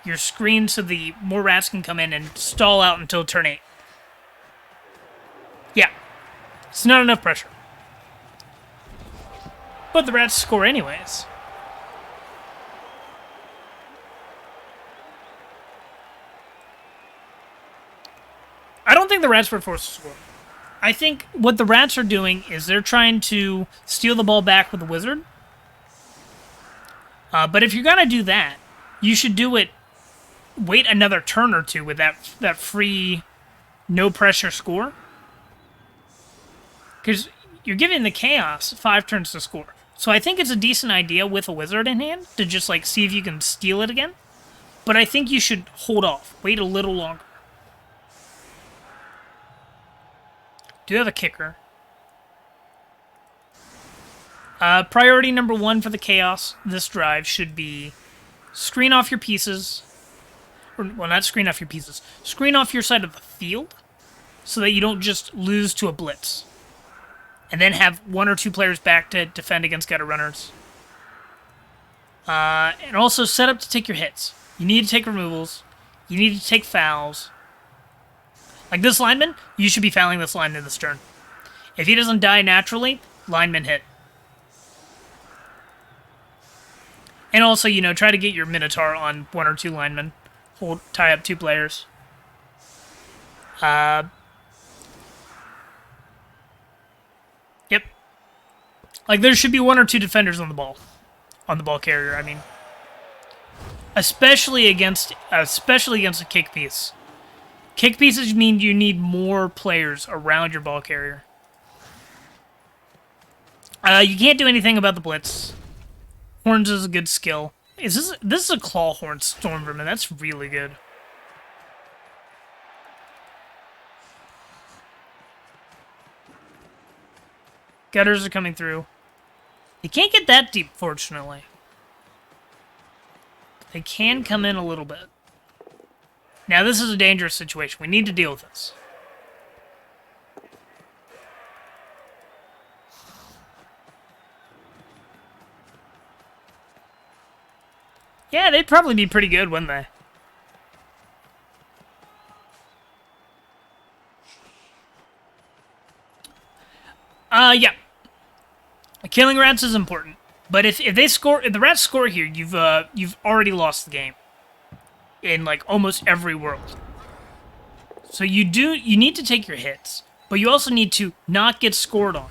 A: your screen so the more rats can come in and stall out until turn 8. Yeah. It's not enough pressure. But the rats score anyways. I don't think the rats were forced to score. I think what the rats are doing is they're trying to steal the ball back with the wizard. But if you're going to do that, you should do it, wait another turn or two with that free, no-pressure score. Because you're giving the Chaos 5 turns to score. So I think it's a decent idea with a wizard in hand to just, like, see if you can steal it again. But I think you should hold off. Wait a little longer. Do have a kicker. Priority number 1 for the Chaos this drive should be screen off your pieces. Or, well, not screen off your pieces. Screen off your side of the field so that you don't just lose to a blitz. And then have 1 or 2 players back to defend against gutter runners. And also set up to take your hits. You need to take removals. You need to take fouls. Like this lineman, you should be fouling this lineman this turn. If he doesn't die naturally, lineman hit. And also, you know, try to get your Minotaur on 1 or 2 linemen. Tie up 2 players. Yep. Like, there should be 1 or 2 defenders on the ball. On the ball carrier, I mean. Especially against a kick piece. Kick pieces mean you need more players around your ball carrier. You can't do anything about the blitz. Horns is a good skill. This is a claw horn storm vermin. That's really good. Gutters are coming through. They can't get that deep, fortunately. They can come in a little bit. Now, this is a dangerous situation. We need to deal with this. Yeah, they'd probably be pretty good, wouldn't they? Yeah. Killing rats is important. But if the rats score here, you've already lost the game. In, like, almost every world. So you need to take your hits. But you also need to not get scored on.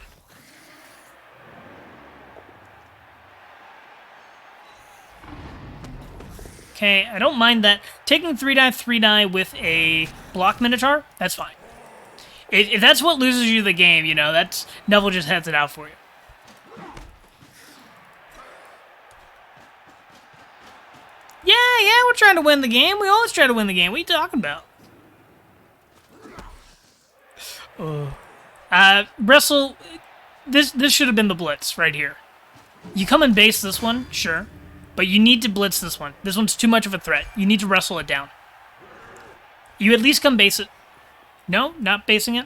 A: Okay, I don't mind that. Taking 3 die with a block Minotaur, that's fine. If that's what loses you the game, you know, that's Neville just heads it out for you. Yeah, we're trying to win the game. We always try to win the game. What are you talking about? Wrestle, this should have been the blitz right here. You come and base this one, sure. But you need to blitz this one. This one's too much of a threat. You need to wrestle it down. You at least come base it. No, not basing it.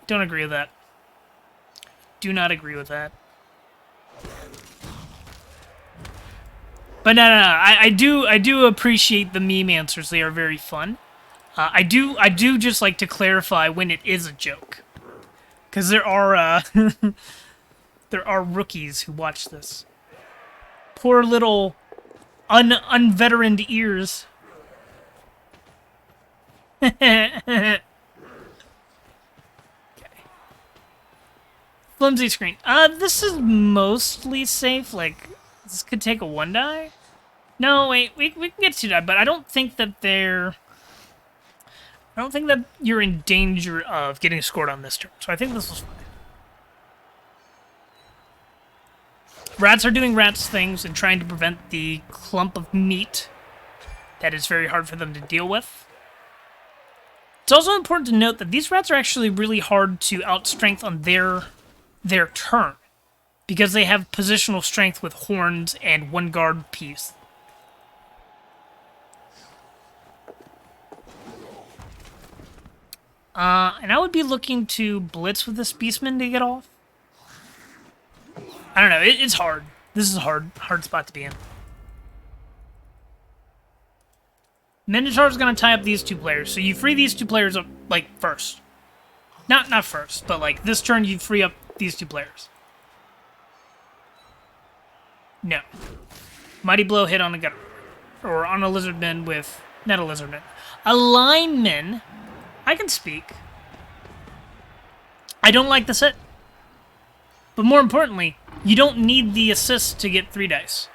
A: Don't agree with that. Do not agree with that. But no. I do appreciate the meme answers. They are very fun. I do just like to clarify when it is a joke, because there are there are rookies who watch this. Poor little unveteraned ears. Okay. Flimsy screen. This is mostly safe. Like, this could take a 1-die. No, wait, we can get 2-die, but I don't think that you're in danger of getting scored on this turn. So I think this was fine. Rats are doing rats things and trying to prevent the clump of meat that is very hard for them to deal with. It's also important to note that these rats are actually really hard to outstrength on their turn, because they have positional strength with horns and 1 guard piece. And I would be looking to blitz with this Beastman to get off. I don't know, it's hard. This is a hard spot to be in. Minotaur's gonna tie up these 2 players, so you free these 2 players up, like, first. Not first, but, like, this turn you free up these 2 players. No. Mighty Blow hit on a gutter. Or on a Lizardman with... Not a Lizardman. A Lineman. I can speak. I don't like this hit. But more importantly, you don't need the assist to get 3 dice.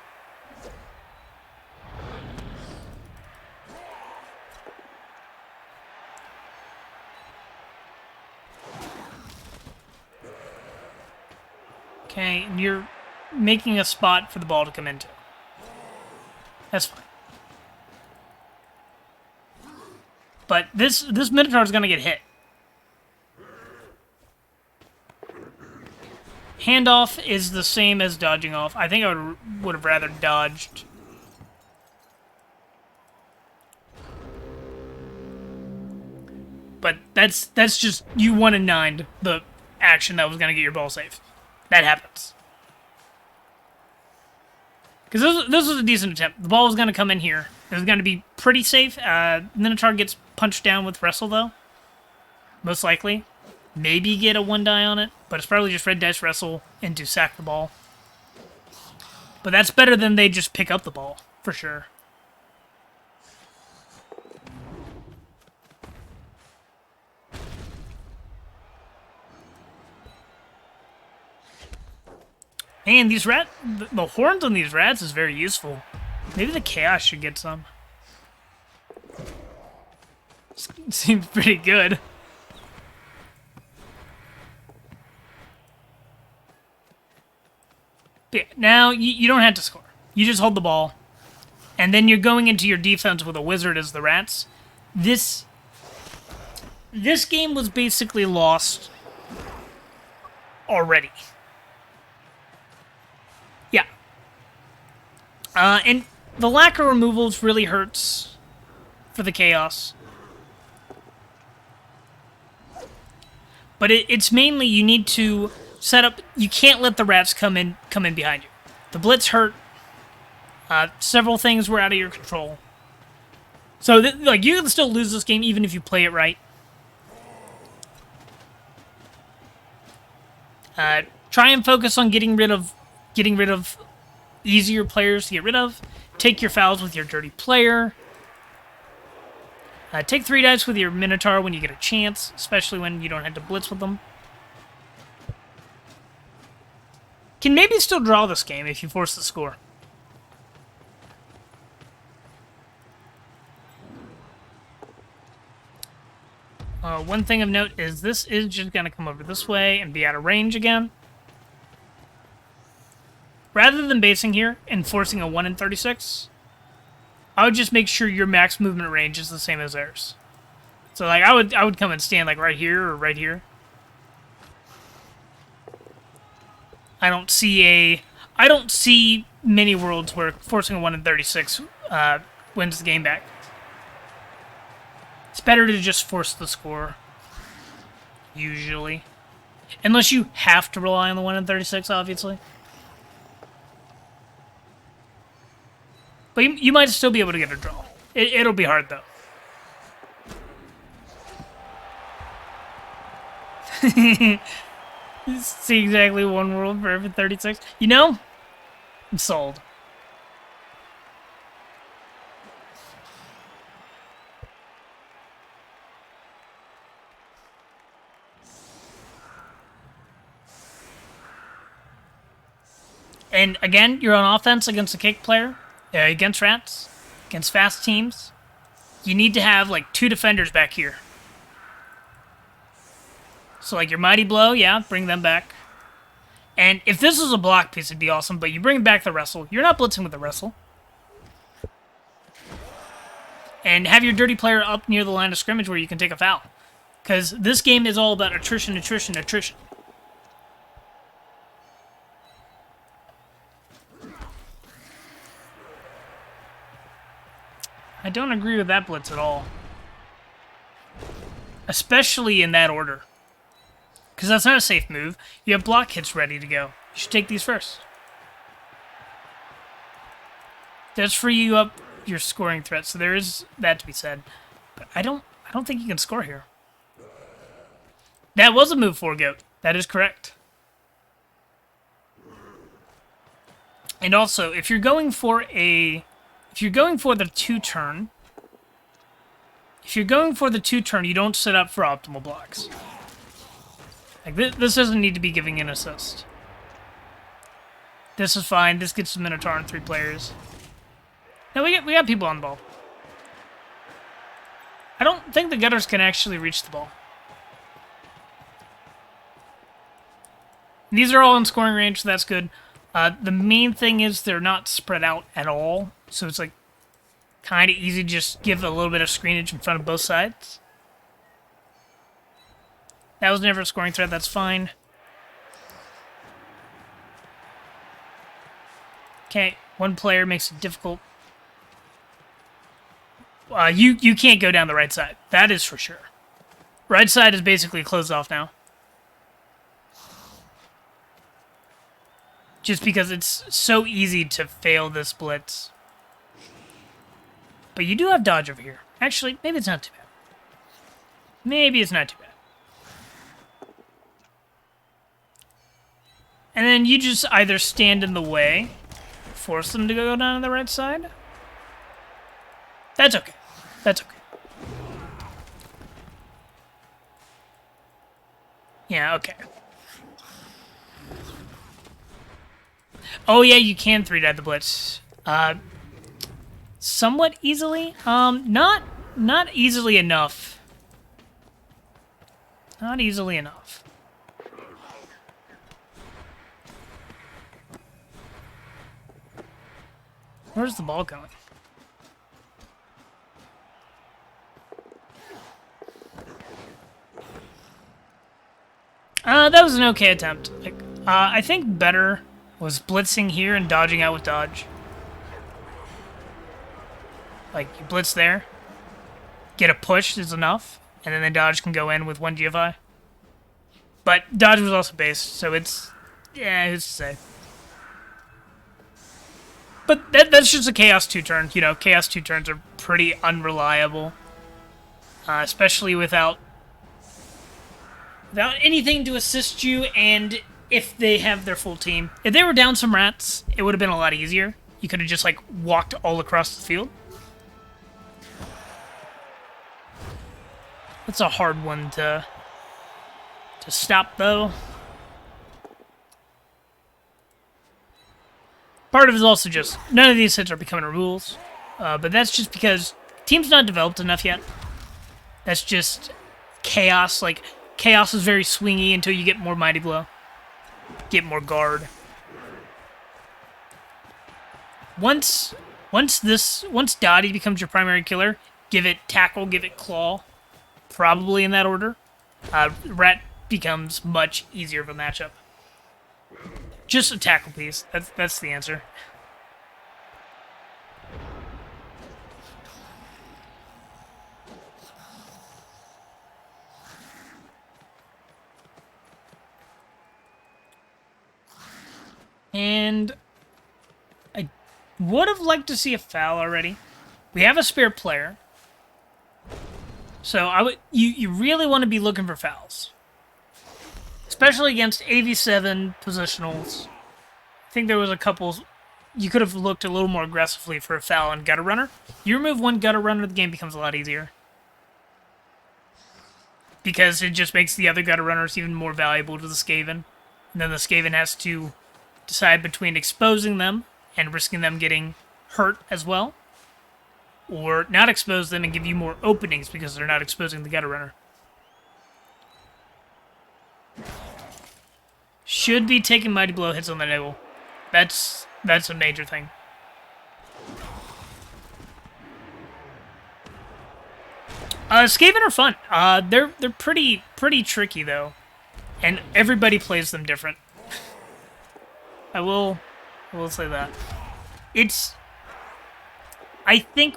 A: Okay, and you're making a spot for the ball to come into. That's fine. But this Minotaur is going to get hit. Handoff is the same as dodging off. I think I would have rather dodged. But that's just, you 1-9'd the action that was going to get your ball safe. That happens. Because this was a decent attempt. The ball was going to come in here. It was going to be pretty safe. Minotaur gets punched down with Wrestle, though. Most likely. Maybe get a 1-die on it, but it's probably just red dice Wrestle into sack the ball. But that's better than they just pick up the ball, for sure. Man, these the horns on these rats is very useful. Maybe the chaos should get some. Seems pretty good. But yeah, now you don't have to score. You just hold the ball, and then you're going into your defense with a wizard as the rats. This game was basically lost already. Yeah. And the lack of removals really hurts for the chaos. But it's mainly you need to set up. You can't let the rats come in behind you. The blitz hurt. Several things were out of your control. So like you can still lose this game even if you play it right. Try and focus on getting rid of easier players to get rid of. Take your fouls with your dirty player. Take 3 dice with your Minotaur when you get a chance, especially when you don't have to blitz with them. Can maybe still draw this game if you force the score. One thing of note is this is just going to come over this way and be out of range again. Rather than basing here and forcing a 1 in 36, I would just make sure your max movement range is the same as theirs. So like I would come and stand like right here or right here. I don't see many worlds where forcing a 1 in 36 wins the game back. It's better to just force the score, usually. Unless you have to rely on the 1 in 36, obviously. But you might still be able to get a draw. It'll be hard, though. See exactly one world for every 36. You know, I'm sold. And again, you're on offense against a kick player, against rats, against fast teams. You need to have like 2 defenders back here. So like your Mighty Blow, yeah, bring them back. And if this was a block piece, it'd be awesome, but you bring back the wrestle. You're not blitzing with the wrestle. And have your dirty player up near the line of scrimmage where you can take a foul. Because this game is all about attrition, attrition, attrition. I don't agree with that blitz at all. Especially in that order. Because that's not a safe move. You have block hits ready to go. You should take these first. That's free you up your scoring threat, so there is that to be said. But I don't think you can score here. That was a move for Goat. That is correct. And also, if you're going for the 2-turn, you don't set up for optimal blocks. Like this doesn't need to be giving an assist. This is fine. This gets the Minotaur and 3 players. Now we got people on the ball. I don't think the gutters can actually reach the ball. These are all in scoring range, so that's good. The main thing is they're not spread out at all, so it's like kind of easy to just give a little bit of screenage in front of both sides. That was never a scoring threat, that's fine. Okay, 1 player makes it difficult. You can't go down the right side. That is for sure. Right side is basically closed off now. Just because it's so easy to fail this blitz. But you do have dodge over here. Actually, maybe it's not too bad. Maybe it's not too bad. And then you just either stand in the way, force them to go down to the right side. That's okay. That's okay. Yeah, okay. Oh yeah, you can 3-die the blitz. Somewhat easily. Not easily enough. Not easily enough. Where's the ball going? That was an okay attempt. Like, I think better was blitzing here and dodging out with dodge. Like, you blitz there, get a push is enough, and then the dodge can go in with 1 GFI. But dodge was also based, so it's... yeah, who's to say? But that's just a Chaos 2-turn. You know, Chaos 2-turns are pretty unreliable. Especially without anything to assist you, and if they have their full team. If they were down some rats, it would have been a lot easier. You could have just, like, walked all across the field. That's a hard one to stop, though. Part of it is also just, none of these hits are becoming rules. But that's just because team's not developed enough yet. That's just chaos. Like, chaos is very swingy until you get more Mighty Blow. Get more guard. Once Dottie becomes your primary killer, give it tackle, give it claw. Probably in that order. Rat becomes much easier of a matchup. Just a tackle piece. That's the answer. And I would have liked to see a foul already. We have a spare player. So you really want to be looking for fouls. Especially against AV7 positionals. I think there was a couple... You could have looked a little more aggressively for a foul on Gutter Runner. You remove one Gutter Runner, the game becomes a lot easier. Because it just makes the other Gutter Runners even more valuable to the Skaven. And then the Skaven has to decide between exposing them and risking them getting hurt as well, or not expose them and give you more openings because they're not exposing the Gutter Runner. Should be taking Mighty Blow hits on the navel. That's a major thing. Skaven are fun. They're pretty tricky though, and everybody plays them different. I will say that. I think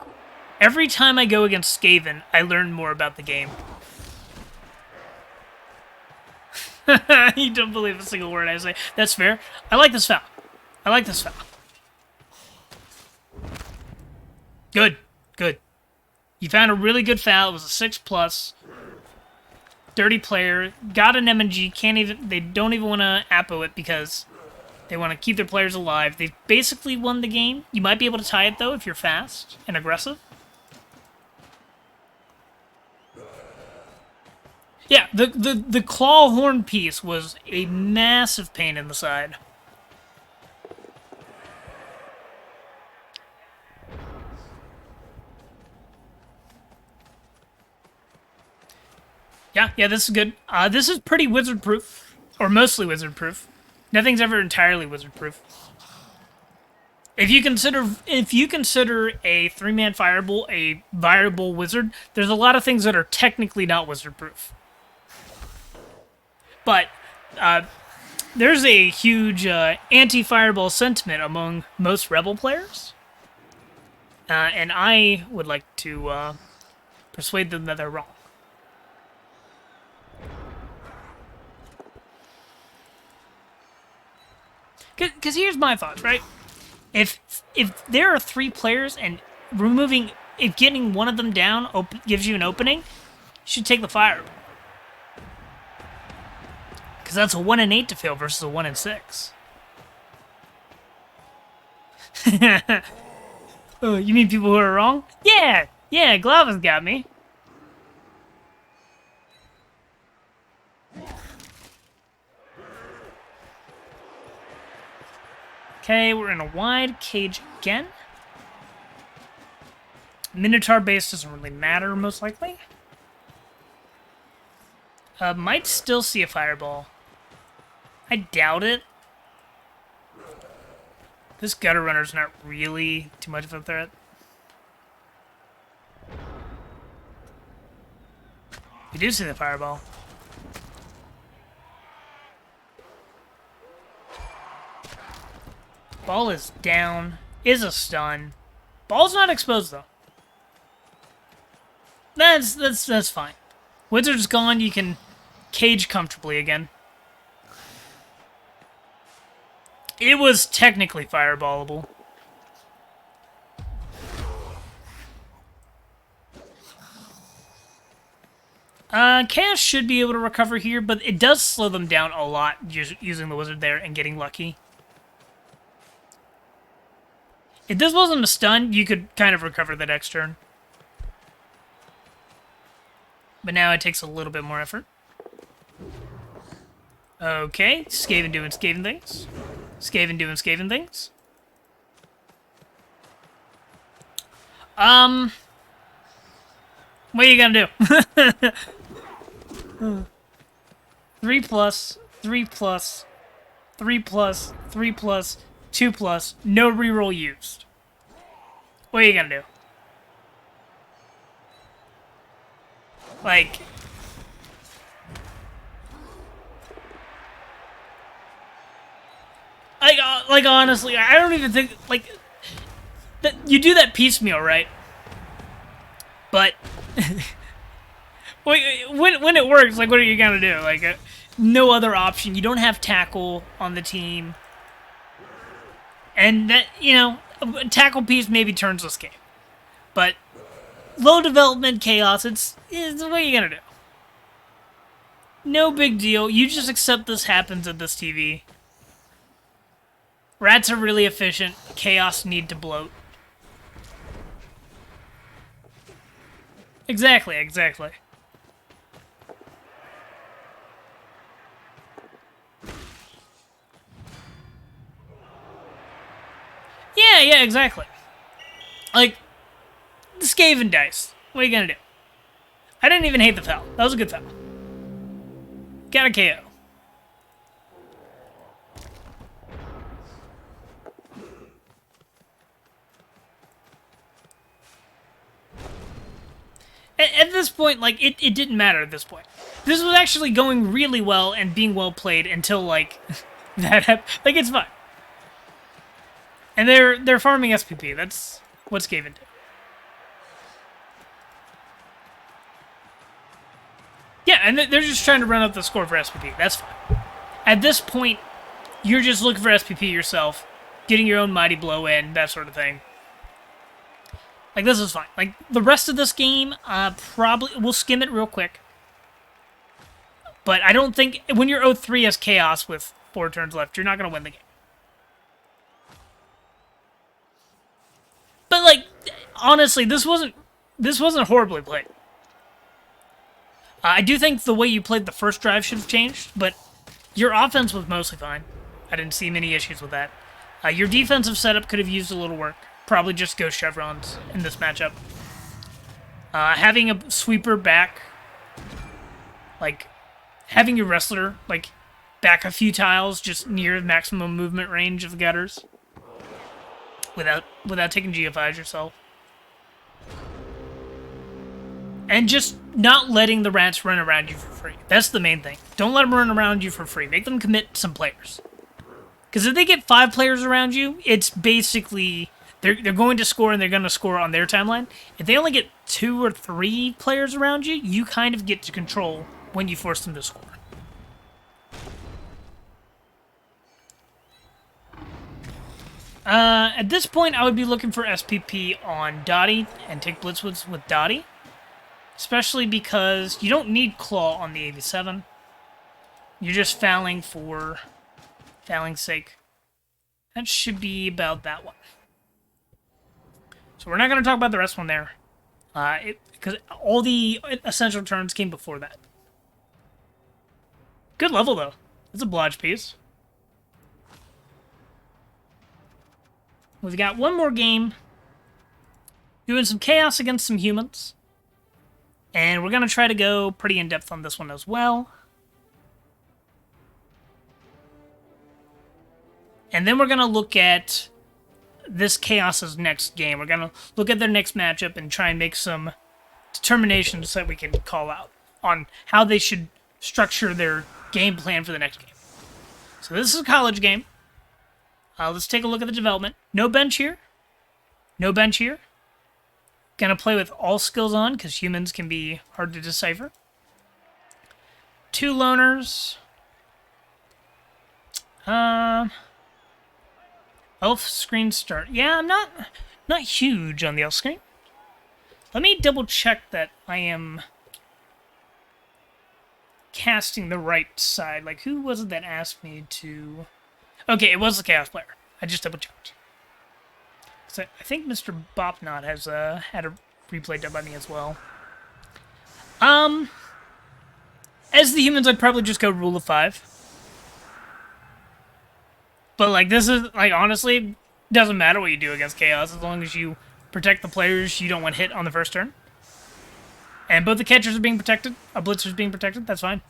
A: every time I go against Skaven, I learn more about the game. You don't believe a single word I say. That's fair. I like this foul. I like this foul. Good. Good. You found a really good foul. It was a 6+. Dirty player. Got an MNG. They don't even want to Apo it because they want to keep their players alive. They've basically won the game. You might be able to tie it, though, if you're fast and aggressive. Yeah, the claw horn piece was a massive pain in the side. Yeah, this is good. This is pretty wizard-proof, or mostly wizard-proof. Nothing's ever entirely wizard-proof. If you consider a 3-man fireball a viable wizard, there's a lot of things that are technically not wizard-proof. But there's a huge anti-fireball sentiment among most Rebbl players, and I would like to persuade them that they're wrong. Because here's my thoughts, right? If there are 3 players and getting one of them down gives you an opening, you should take the fireball. Because that's a 1 in 8 to fail versus a 1 in 6. Oh, you mean people who are wrong? Yeah, Glava's got me. Okay, we're in a wide cage again. Minotaur base doesn't really matter, most likely. Might still see a fireball. I doubt it. This Gutter Runner's not really too much of a threat. We do see the fireball. Ball is down. Is a stun. Ball's not exposed though. That's fine. Wizard's gone. You can cage comfortably again. It was technically fireballable. Chaos should be able to recover here, but it does slow them down a lot using the wizard there and getting lucky. If this wasn't a stun, you could kind of recover the next turn. But now it takes a little bit more effort. Okay, Skaven doing Skaven things. Skaven doing Skaven things. What are you gonna do? 3+, 3+, 3+, 3+, 2+, no reroll used. What are you gonna do? Like honestly, I don't even think that you do that piecemeal, right? But when it works, like, what are you gonna do? Like, no other option. You don't have tackle on the team. And that, you know, tackle piece maybe turns this game. But low development chaos, it's what are you gonna do? No big deal. You just accept this happens at this TV. Rats are really efficient. Chaos need to bloat. Exactly, exactly. Yeah, exactly. Like, Skaven dice. What are you gonna do? I didn't even hate the foul. That was a good foul. Got a KO. At this point, like, it didn't matter at this point. This was actually going really well and being well played until, like, that happened. Like, it's fine. And they're farming SPP. That's what Skaven do. Yeah, and they're just trying to run up the score for SPP. That's fine. At this point, you're just looking for SPP yourself, getting your own mighty blow in, that sort of thing. Like, this is fine. Like, the rest of this game, probably... We'll skim it real quick. But I don't think... When you're 0-3 as Chaos with 4 turns left, you're not going to win the game. But, like, honestly, this wasn't horribly played. I do think the way you played the first drive should have changed, but your offense was mostly fine. I didn't see many issues with that. Your defensive setup could have used a little work. Probably just go chevrons in this matchup. Having a sweeper back, like, having your wrestler, like, back a few tiles just near maximum movement range of the gutters without taking GFIs yourself. And just not letting the rats run around you for free. That's the main thing. Don't let them run around you for free. Make them commit some players. Because if they get 5 players around you, it's basically... They're going to score, and they're going to score on their timeline. If they only get 2 or 3 players around you, you kind of get to control when you force them to score. At this point, I would be looking for SPP on Dottie and take Blitzwoods with Dottie. Especially because you don't need Claw on the 87. You're just fouling for fouling's sake. That should be about that one. So we're not going to talk about the rest one there. Because all the essential turns came before that. Good level, though. It's a blodge piece. We've got one more game. Doing some chaos against some humans. And we're going to try to go pretty in-depth on this one as well. And then we're going to look at this Chaos's next game. We're going to look at their next matchup and try and make some determinations that we can call out on how they should structure their game plan for the next game. So this is a college game. Let's take a look at the development. No bench here. No bench here. Gonna play with all skills on, because humans can be hard to decipher. 2 loners. Elf screen start. Yeah, I'm not huge on the elf screen. Let me double check that I am casting the right side. Like, who was it that asked me to... Okay, it was the Chaos player. I just double checked. So I think Mr. Bopnot has had a replay done by me as well. As the humans, I'd probably just go rule of 5. But, like, this is, like, honestly, doesn't matter what you do against Chaos as long as you protect the players you don't want hit on the first turn. And both the catchers are being protected. A blitzer's being protected. That's fine.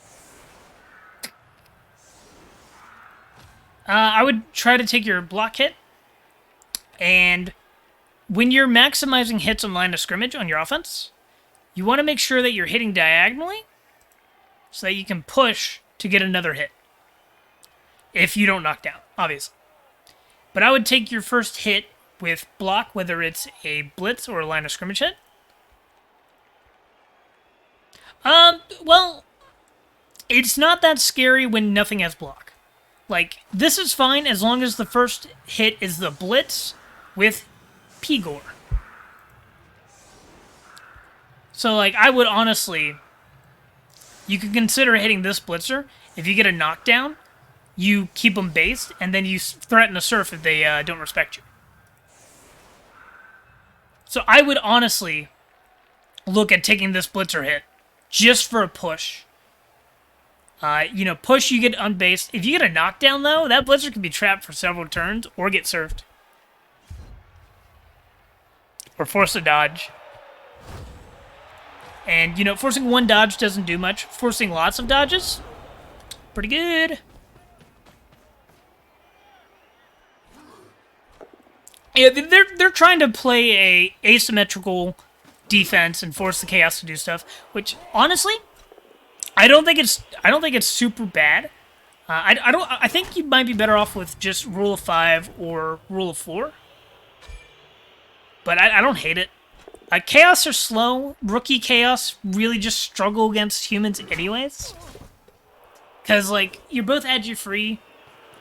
A: I would try to take your block hit. And when you're maximizing hits on line of scrimmage on your offense, you want to make sure that you're hitting diagonally so that you can push to get another hit. If you don't knock down, obviously. But I would take your first hit with block, whether it's a blitz or a line of scrimmage hit. Well, it's not that scary when nothing has block. Like, this is fine as long as the first hit is the Blitz with P-Gore. So, like, I would honestly... You could consider hitting this Blitzer. If you get a knockdown, you keep them based, and then you threaten a Surf if they don't respect you. So I would honestly look at taking this Blitzer hit just for a push. You know, push, you get unbased. If you get a knockdown, though, that Blitzer can be trapped for several turns or get surfed. Or force a dodge. And, you know, forcing one dodge doesn't do much. Forcing lots of dodges, pretty good. Yeah, they're trying to play a asymmetrical defense and force the Chaos to do stuff, which honestly, I don't think it's super bad. I think you might be better off with just Rule of 5 or Rule of 4. But I don't hate it. Chaos are slow. Rookie Chaos really just struggle against humans anyways. Because, like, you're both edge-free,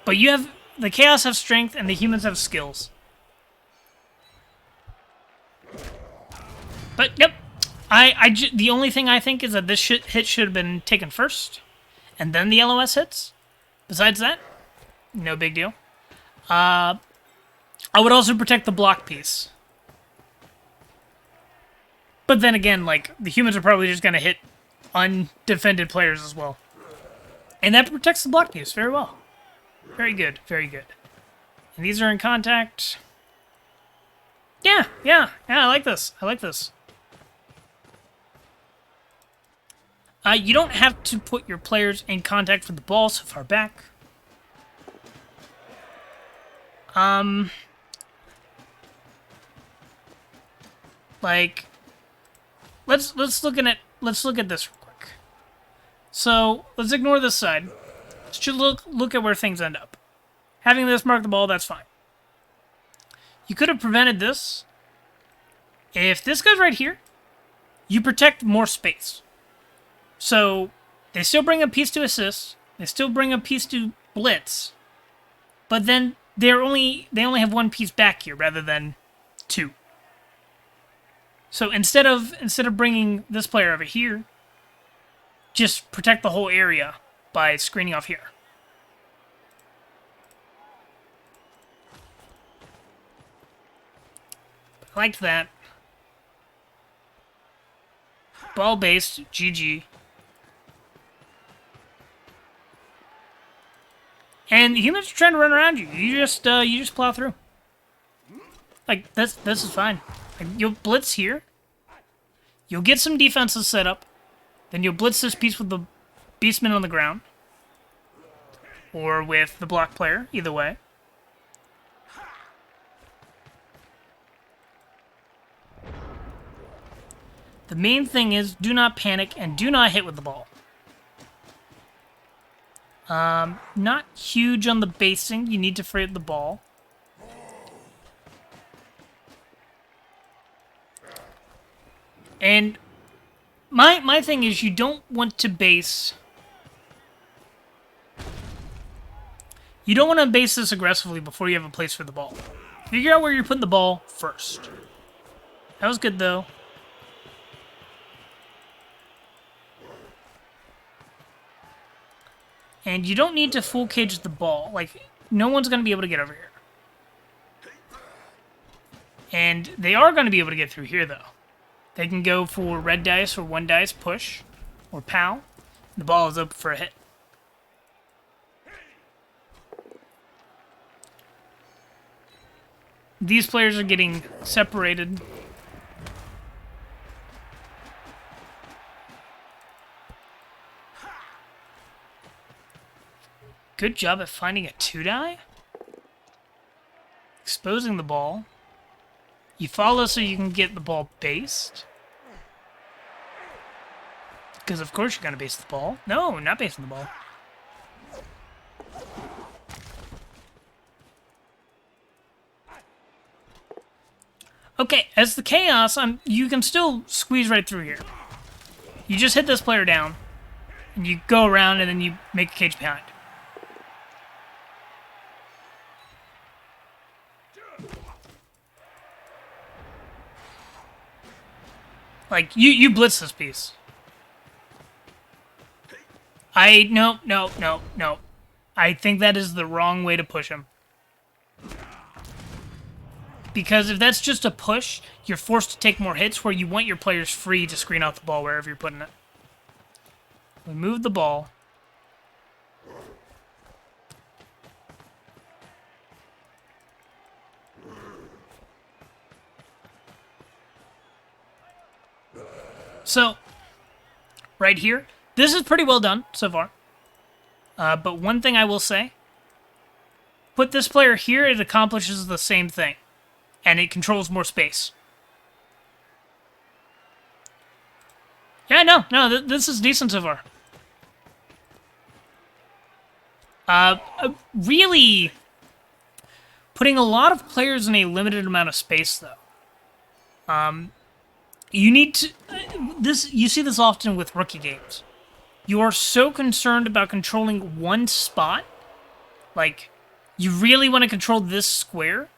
A: but you have... The Chaos have strength and the humans have skills. But, yep. The only thing I think is that this hit should have been taken first, and then the LOS hits. Besides that, no big deal. I would also protect the block piece. But then again, like, the humans are probably just going to hit undefended players as well. And that protects the block piece very well. Very good, very good. And these are in contact. Yeah, I like this. I like this. You don't have to put your players in contact with the ball so far back. Like, let's look at this real quick. So let's ignore this side. Let's just look at where things end up. Having this mark the ball, that's fine. You could have prevented this. If this goes right here, you protect more space. So they still bring a piece to assist. They still bring a piece to blitz. But then they only have one piece back here rather than two. So instead of bringing this player over here, just protect the whole area by screening off here. I liked that. Ball based, GG. And the humans are trying to run around you. You just plow through. Like this is fine. Like, you'll blitz here. You'll get some defenses set up. Then you'll blitz this piece with the beastman on the ground. Or with the block player, either way. The main thing is, do not panic and do not hit with the ball. Not huge on the basing. You need to free up the ball. And my thing is, you don't want to base... You don't want to base this aggressively before you have a place for the ball. Figure out where you're putting the ball first. That was good, though. And you don't need to full cage the ball. Like, no one's going to be able to get over here. And they are going to be able to get through here, though. They can go for red dice or one dice push or pow. The ball is open for a hit. These players are getting separated. Good job at finding a 2-die. Exposing the ball. You follow so you can get the ball based. Because of course you're going to base the ball. No, not basing the ball. Okay, as the Chaos, you can still squeeze right through here. You just hit this player down. And you go around and then you make a cage behind. Like, you blitz this piece. No. I think that is the wrong way to push him. Because if that's just a push, you're forced to take more hits where you want your players free to screen out the ball wherever you're putting it. We move the ball. So, right here, this is pretty well done so far. But one thing I will say, put this player here, it accomplishes the same thing. And it controls more space. Yeah, no, this is decent so far. Really putting a lot of players in a limited amount of space, though. You need to... you see this often with rookie games. You are so concerned about controlling one spot. Like, you really want to control this square,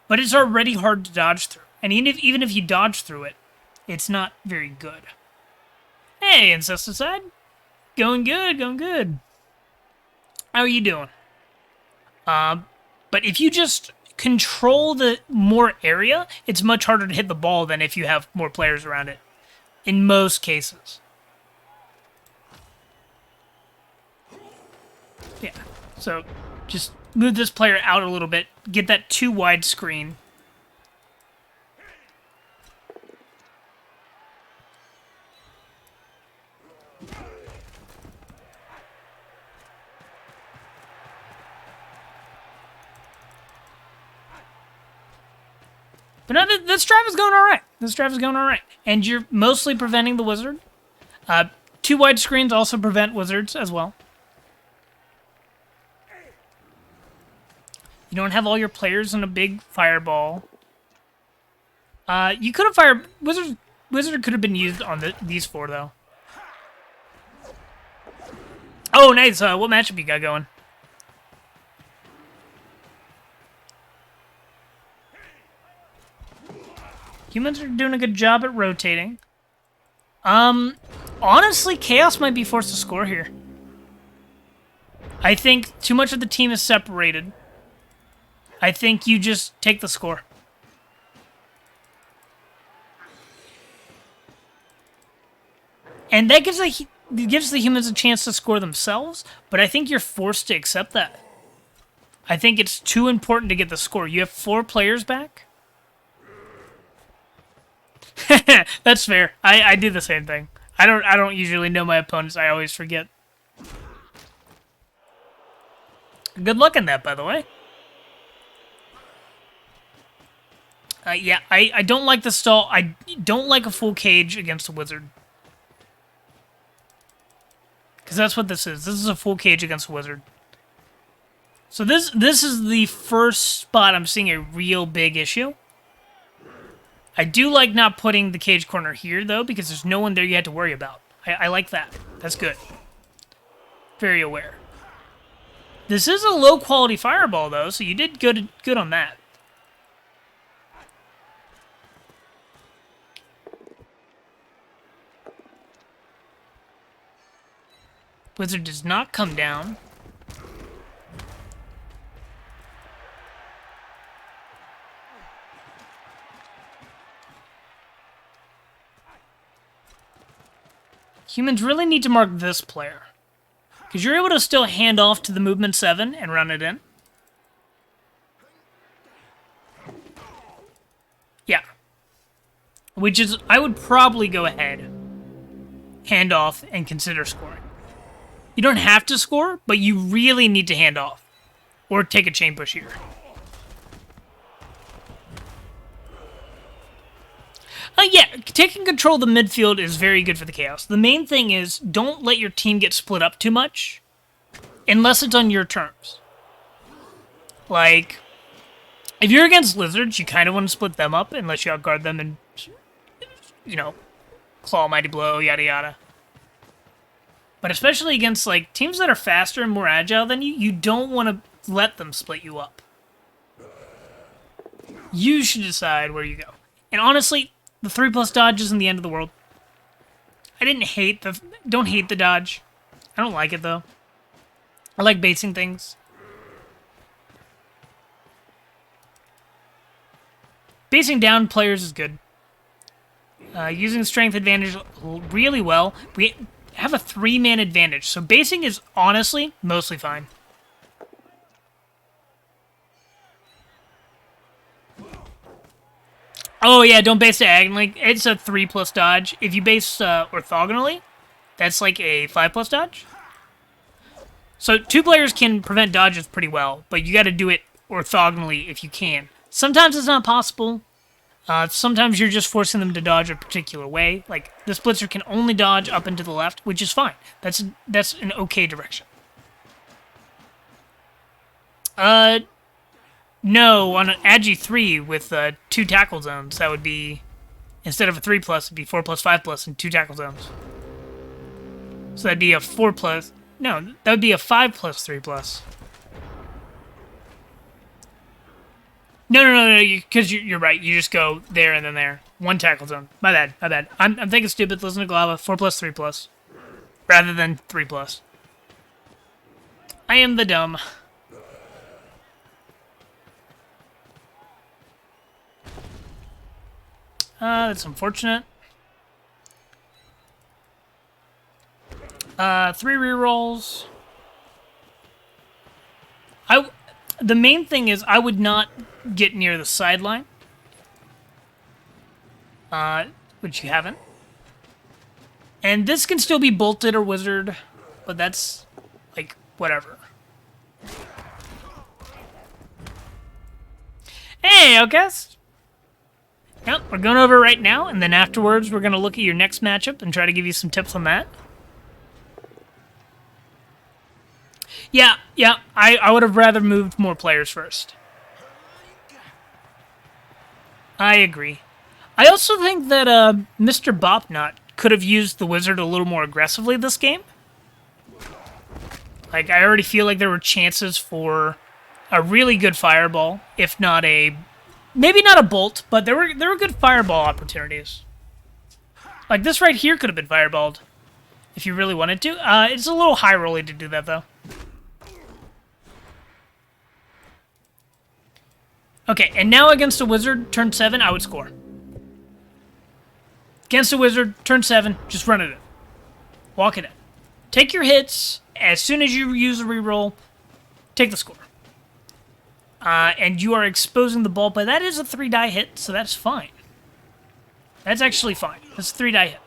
A: but it's already hard to dodge through. And even if you dodge through it, it's not very good. Hey, Incesticide. Going good, going good. How are you doing? But if you just control the more area, it's much harder to hit the ball than if you have more players around it. In most cases. Yeah, so just move this player out a little bit, get that too wide screen. But no, this drive is going all right. This drive is going all right. And you're mostly preventing the wizard. Two wide screens also prevent wizards as well. You don't have all your players in a big fireball. You could have fired... Wizard could have been used on these four, though. Oh, nice. What matchup you got going? Humans are doing a good job at rotating. Honestly, Chaos might be forced to score here. I think too much of the team is separated. I think you just take the score. And that gives the humans a chance to score themselves, but I think you're forced to accept that. I think it's too important to get the score. You have 4 players back? That's fair. I do the same thing. I don't usually know my opponents. I always forget. Good luck in that, by the way. Yeah, I don't like the stall. I don't like a full cage against a wizard. Because that's what this is. This is a full cage against a wizard. So this is the first spot I'm seeing a real big issue. I do like not putting the cage corner here, though, because there's no one there you have to worry about. I like that. That's good. Very aware. This is a low-quality fireball, though, so you did good on that. Wizard does not come down. Humans really need to mark this player. Because you're able to still hand off to the movement 7 and run it in. Yeah. Which is, I would probably go ahead, hand off, and consider scoring. You don't have to score, but you really need to hand off. Or take a chain push here. Yeah, taking control of the midfield is very good for the Chaos. The main thing is, don't let your team get split up too much, unless it's on your terms. Like, if you're against Lizards, you kind of want to split them up, unless you outguard them and, you know, claw, mighty blow, yada yada. But especially against, like, teams that are faster and more agile than you, you don't want to let them split you up. You should decide where you go. And honestly, The 3+ dodge isn't the end of the world. Don't hate the dodge. I don't like it, though. I like basing things. Basing down players is good. Using strength advantage really well. We have a 3-man advantage, so basing is honestly mostly fine. Oh yeah, don't base diagonally. It's a 3+ dodge. If you base orthogonally, that's like a 5+ dodge. So 2 players can prevent dodges pretty well, but you got to do it orthogonally if you can. Sometimes it's not possible. Sometimes you're just forcing them to dodge a particular way. Like, the Splitzer can only dodge up and to the left, which is fine. That's an okay direction. No, on an Agi 3 with 2 tackle zones, that would be, instead of a 3+, it'd be 4+, 5+, and 2 tackle zones. So that'd be a 4+, no, that would be a 5+, 3+. No, because you're right. You just go there and then there. 1 tackle zone. My bad. I'm thinking stupid. Listen to Glava. 4+, 3+. Rather than 3+. I am the dumb. That's unfortunate. 3 rerolls. The main thing is I would not get near the sideline. Which you haven't. And this can still be bolted or wizard, but that's, like, whatever. Hey, Outcast! Yep, we're going over right now, and then afterwards we're going to look at your next matchup and try to give you some tips on that. Yeah, I would have rather moved more players first. I agree. I also think that Mr. Bopnut could have used the wizard a little more aggressively this game. Like, I already feel like there were chances for a really good fireball, if not maybe not a bolt, but there were good fireball opportunities. Like, this right here could have been fireballed, if you really wanted to. It's a little high rolly to do that, though. Okay, and now against a wizard, turn 7, I would score. Against a wizard, turn 7, just run it in. Walk it in. Take your hits. As soon as you use a reroll, take the score. And you are exposing the ball, but that is a 3-die hit, so that's fine. That's actually fine. That's a 3-die hit.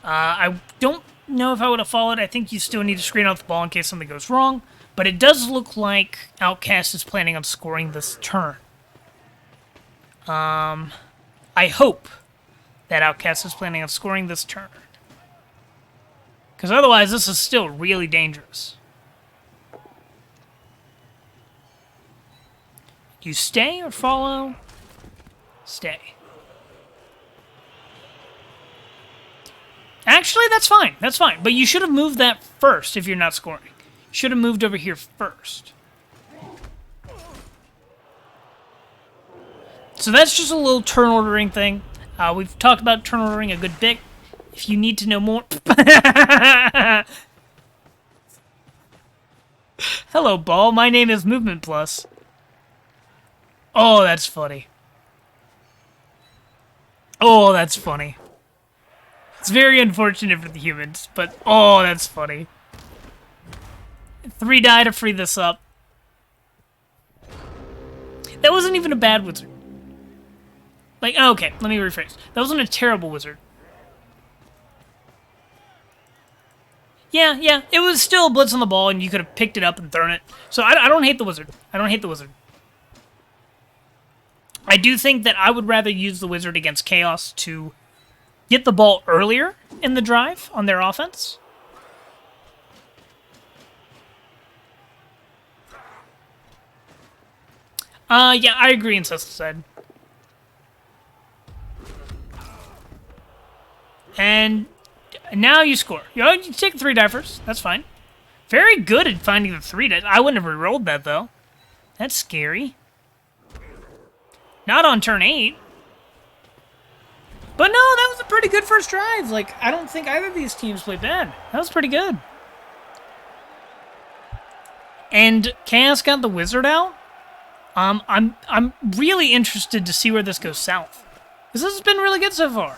A: I don't know if I would have followed. I think you still need to screen out the ball in case something goes wrong. But it does look like Outcast is planning on scoring this turn. I hope that Outcast is planning on scoring this turn. Because otherwise, this is still really dangerous. Do you stay or follow? Stay. Actually, that's fine. That's fine. But you should have moved that first if you're not scoring. Should have moved over here first. So that's just a little turn ordering thing. We've talked about turn ordering a good bit. If you need to know more... Hello, ball. My name is Movement Plus. Oh, that's funny. Oh, that's funny. It's very unfortunate for the humans, but oh, that's funny. 3-die to free this up. That wasn't even a bad wizard. Like, oh, okay, let me rephrase. That wasn't a terrible wizard. Yeah, it was still a blitz on the ball, and you could have picked it up and thrown it. So I don't hate the wizard. I don't hate the wizard. I do think that I would rather use the wizard against Chaos to get the ball earlier in the drive on their offense. Yeah, I agree in Incesticide. And now you score. You take 3-die first. That's fine. Very good at finding the 3-die. I wouldn't have rerolled that, though. That's scary. Not on turn 8. But no, that was a pretty good first drive. Like, I don't think either of these teams played bad. That was pretty good. And Chaos got the Wizard out. I'm really interested to see where this goes south, because this has been really good so far.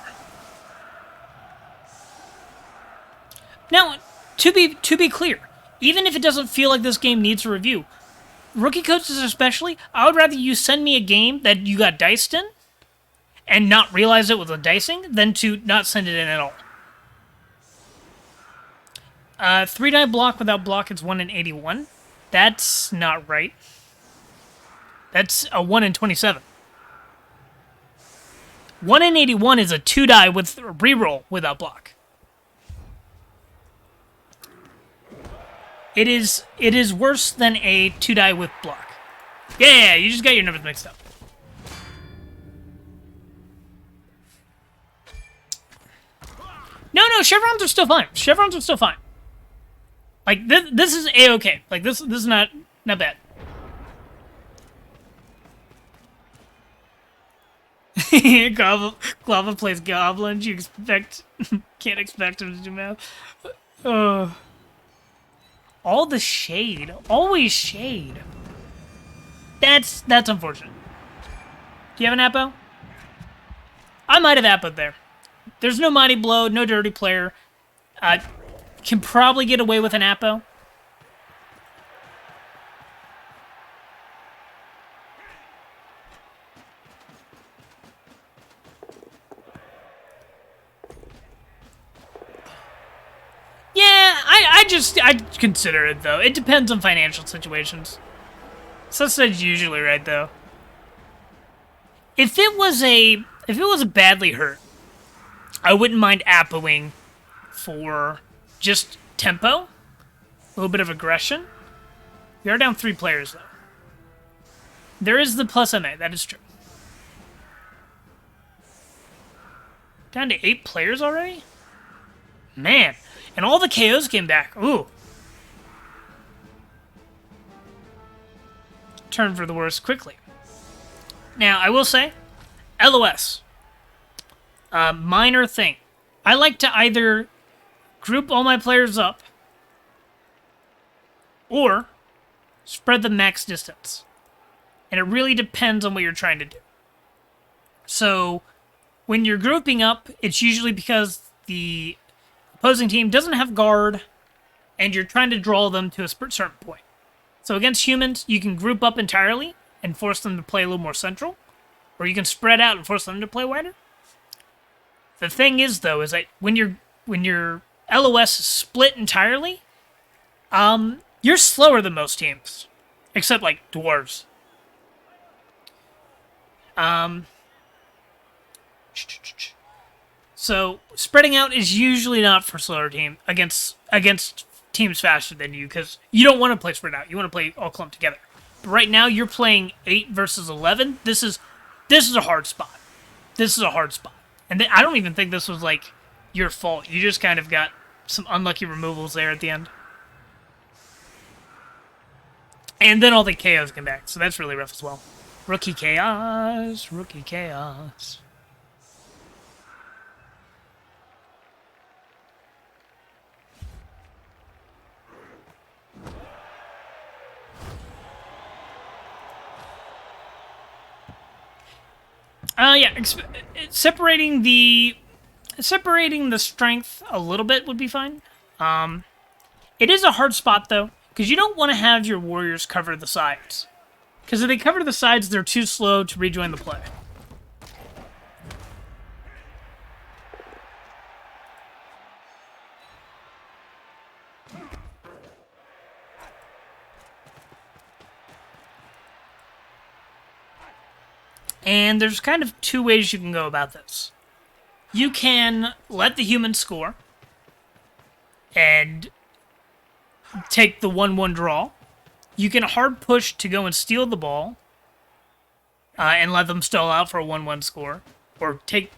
A: Now, to be clear, even if it doesn't feel like this game needs a review, rookie coaches especially, I would rather you send me a game that you got diced in and not realize it was a dicing than to not send it in at all. 3-die block without block is 1 in 81. That's not right. That's a 1 in 27. 1 in 81 is a 2-die with reroll without block. It is worse than a 2-die with block. Yeah, you just got your numbers mixed up. No, chevrons are still fine. Chevrons are still fine. Like, this is A-okay. Like, this is not bad. Glava plays Goblins. You can't expect him to do math. All the shade. Always shade. That's unfortunate. Do you have an Appo? I might have Appo'd there. There's no Mighty Blow, no Dirty Player. Can probably get away with an Appo. Yeah, I consider it, though. It depends on financial situations. Suicide's usually right, though. If it was a badly hurt, I wouldn't mind Appoing for just tempo, a little bit of aggression. We are down 3 players, though. There is the plus MA, that is true. Down to 8 players already? Man, and all the KOs came back. Ooh. Turn for the worse quickly. Now, I will say, LOS. Minor thing. I like to either group all my players up or spread the max distance. And it really depends on what you're trying to do. So, when you're grouping up, it's usually because the opposing team doesn't have guard, and you're trying to draw them to a certain point. So against humans, you can group up entirely and force them to play a little more central, or you can spread out and force them to play wider. The thing is, though, is that when your LOS is split entirely, you're slower than most teams, except like dwarves. So spreading out is usually not for slower team against teams faster than you, because you don't want to play spread out. You want to play all clumped together. But right now you're playing 8 versus 11. This is a hard spot. This is a hard spot. And I don't even think this was like your fault. You just kind of got some unlucky removals there at the end. And then all the KOs came back, so that's really rough as well. Rookie chaos, rookie chaos. Yeah, separating the strength a little bit would be fine. It is a hard spot, though, because you don't want to have your warriors cover the sides. Because if they cover the sides, they're too slow to rejoin the play. And there's kind of 2 ways you can go about this. You can let the human score and take the 1-1 draw. You can hard push to go and steal the ball and let them stall out for a 1-1 score. Or take...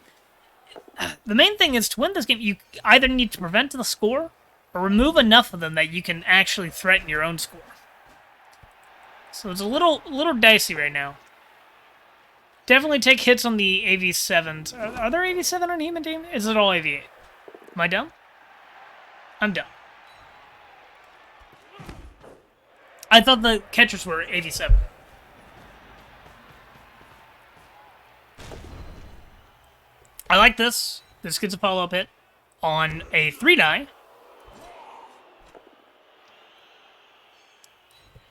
A: The main thing is, to win this game, you either need to prevent the score or remove enough of them that you can actually threaten your own score. So it's a little dicey right now. Definitely take hits on the AV7s. Are there AV7 on Human Team? Is it all AV8? Am I dumb? I'm dumb. I thought the catchers were AV7. I like this. This gets a follow-up hit on a 3-die.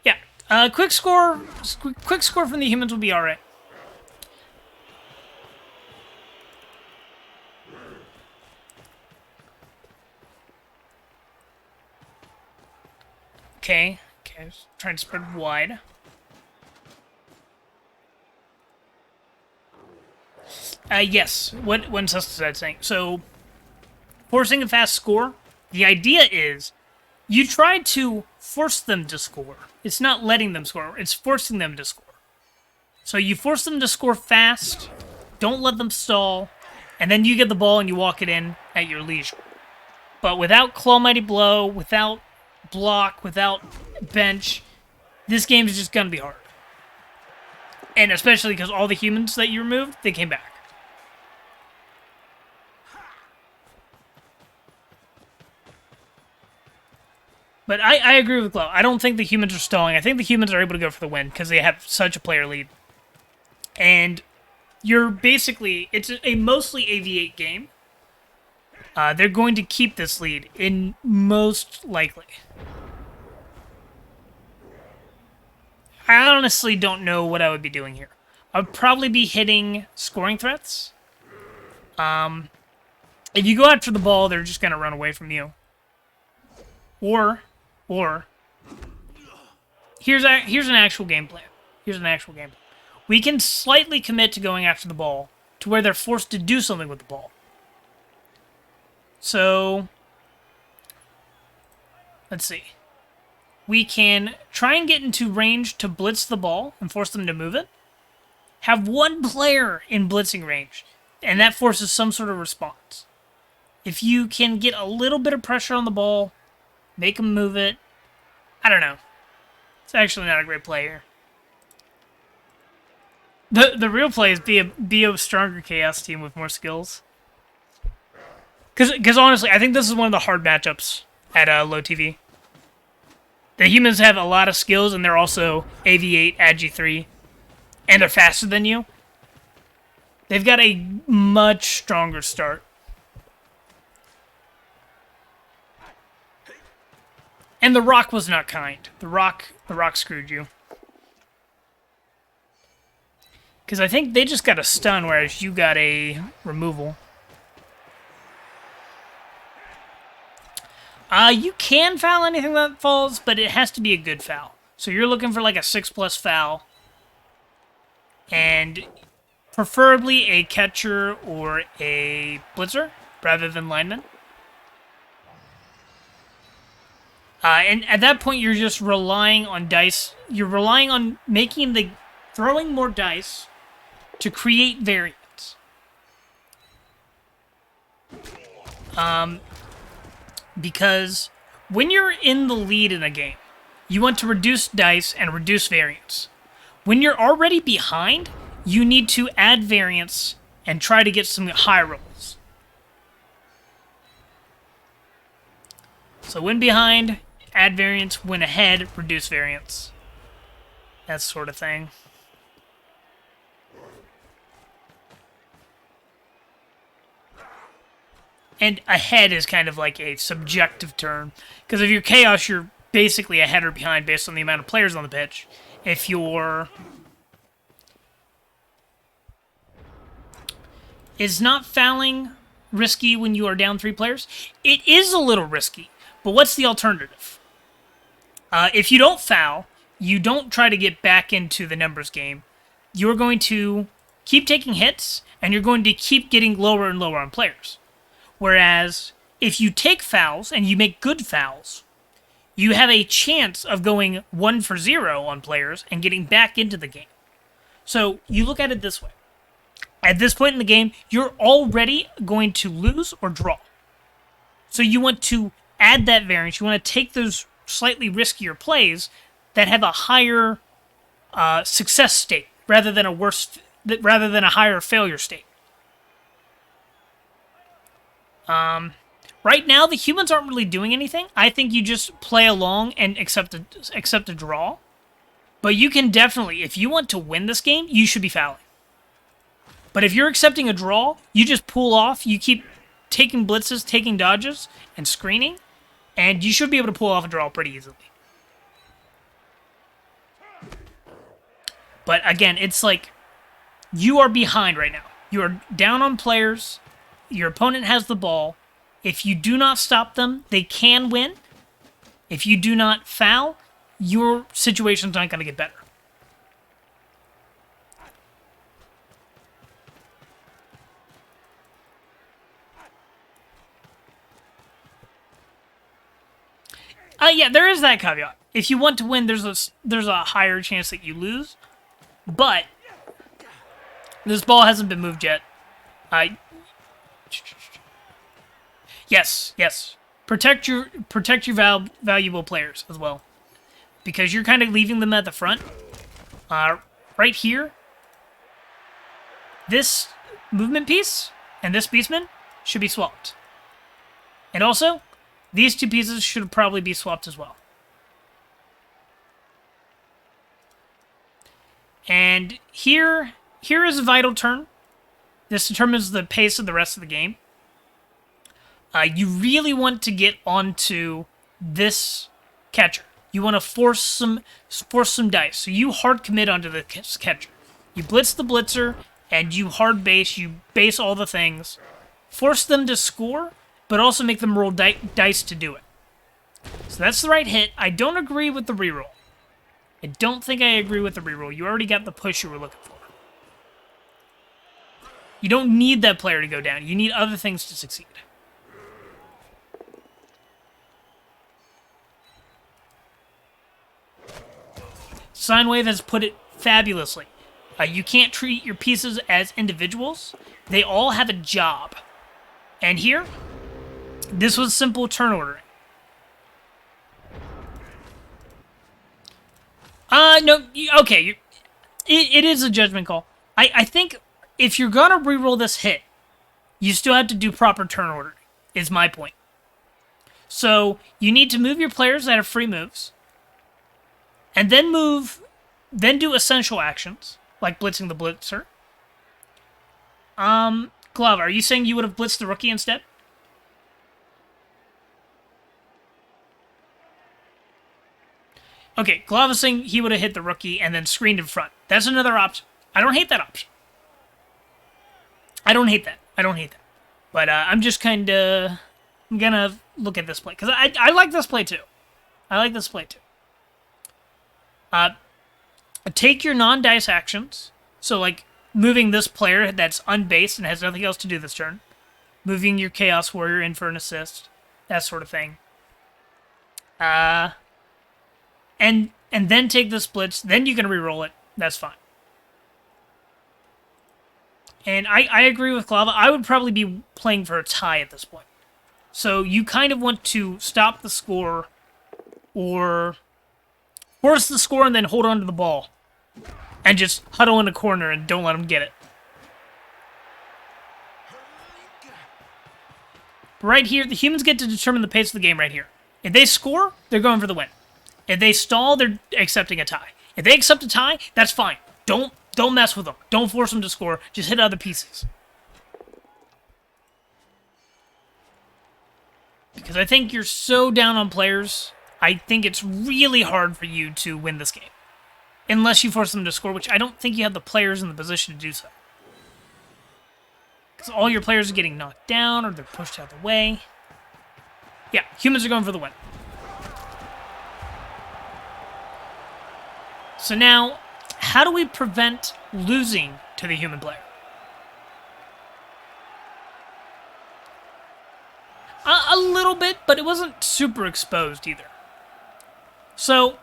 A: Yeah, quick score from the humans will be all right. Okay, trying to spread wide. Yes, what Cestus saying. So, forcing a fast score, the idea is you try to force them to score. It's not letting them score, it's forcing them to score. So you force them to score fast, don't let them stall, and then you get the ball and you walk it in at your leisure. But without Claw Mighty Blow, without block, without bench, this game is just going to be hard. And especially because all the humans that you removed, they came back. But I agree with Glow. I don't think the humans are stalling. I think the humans are able to go for the win because they have such a player lead. And you're basically... It's a mostly AV8 game. They're going to keep this lead, in most likely. I honestly don't know what I would be doing here. I'd probably be hitting scoring threats. If you go after the ball, they're just going to run away from you. Or here's an actual game plan. We can slightly commit to going after the ball to where they're forced to do something with the ball. So, let's see. We can try and get into range to blitz the ball and force them to move it. Have one player in blitzing range, and that forces some sort of response. If you can get a little bit of pressure on the ball, make them move it. I don't know. It's actually not a great play here. The real play is be a stronger Chaos team with more skills. Because honestly, I think this is one of the hard matchups at low TV. The humans have a lot of skills, and they're also AV8, Agi3, and they're faster than you. They've got a much stronger start. And the rock was not kind. The rock screwed you. Because I think they just got a stun, whereas you got a removal. You can foul anything that falls, but it has to be a good foul. So you're looking for like a 6+ foul. And preferably a catcher or a blitzer, rather than lineman. And at that point, you're just relying on dice. You're relying on throwing more dice to create variance. Because when you're in the lead in a game, you want to reduce dice and reduce variance. When you're already behind, you need to add variance and try to get some high rolls. So when behind, add variance. When ahead, reduce variance. That sort of thing. And ahead is kind of like a subjective term. Because if you're Chaos, you're basically ahead or behind based on the amount of players on the pitch. If you're... Is not fouling risky when you are down 3 players? It is a little risky. But what's the alternative? If you don't foul, you don't try to get back into the numbers game. You're going to keep taking hits, and you're going to keep getting lower and lower on players. Whereas, if you take fouls, and you make good fouls, you have a chance of going 1 for 0 on players and getting back into the game. So, you look at it this way. At this point in the game, you're already going to lose or draw. So you want to add that variance. You want to take those slightly riskier plays that have a higher success state rather than a worse rather than a higher failure state. Right now, the humans aren't really doing anything. I think you just play along and accept a draw. But you can definitely, if you want to win this game, you should be fouling. But if you're accepting a draw, you just pull off. You keep taking blitzes, taking dodges, and screening. And you should be able to pull off a draw pretty easily. But again, it's like you are behind right now. You are down on players. Your opponent has the ball. If you do not stop them, they can win. If you do not foul, your situation's not going to get better. Yeah, there is that caveat. If you want to win, there's a higher chance that you lose. But this ball hasn't been moved yet. Yes. Protect your valuable players as well, because you're kind of leaving them at the front. Right here, this movement piece and this beastman should be swapped, and also these two pieces should probably be swapped as well. And here is a vital turn. This determines the pace of the rest of the game. You really want to get onto this catcher. You want to force some dice. So you hard commit onto the catcher. You blitz the blitzer, and you hard base. You base all the things. Force them to score, but also make them roll dice to do it. So that's the right hit. I don't agree with the reroll. I don't think I agree with the reroll. You already got the push you were looking for. You don't need that player to go down. You need other things to succeed. Sine Wave has put it fabulously. You can't treat your pieces as individuals. They all have a job. And here, this was simple turn ordering. No, okay. It is a judgment call. I think if you're going to reroll this hit, you still have to do proper turn ordering, is my point. So, you need to move your players that have free moves, and then do essential actions, like blitzing the blitzer. Glove, are you saying you would have blitzed the rookie instead? Okay, Glove is saying he would have hit the rookie and then screened in front. That's another option. I don't hate that option. I don't hate that. But I'm just I'm gonna look at this play, because I like this play too. Take your non-dice actions, so like moving this player that's unbased and has nothing else to do this turn, moving your Chaos Warrior in for an assist, that sort of thing. And then take this blitz, then you can reroll it. That's fine. And I agree with Glava. I would probably be playing for a tie at this point. So you kind of want to stop the score or force the score and then hold on to the ball. And just huddle in a corner and don't let them get it. Right here, the humans get to determine the pace of the game right here. If they score, they're going for the win. If they stall, they're accepting a tie. If they accept a tie, that's fine. Don't mess with them. Don't force them to score. Just hit other pieces. Because I think you're so down on players, I think it's really hard for you to win this game. Unless you force them to score, which I don't think you have the players in the position to do so. Because all your players are getting knocked down or they're pushed out of the way. Yeah, humans are going for the win. So now, how do we prevent losing to the human player? A little bit, but it wasn't super exposed either. So,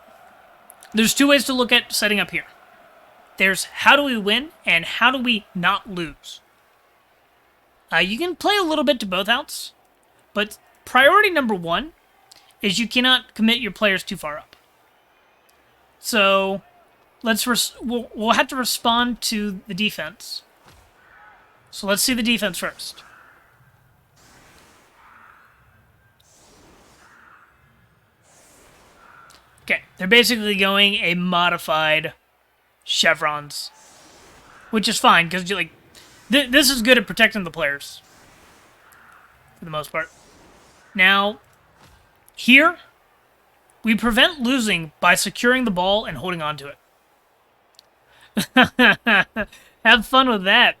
A: there's two ways to look at setting up here. There's how do we win, and how do we not lose. You can play a little bit to both outs, but priority number one is you cannot commit your players too far up. So, we'll have to respond to the defense. So let's see the defense first. Okay, they're basically going a modified chevrons, which is fine because like this is good at protecting the players for the most part. Now, here we prevent losing by securing the ball and holding on to it. Have fun with that.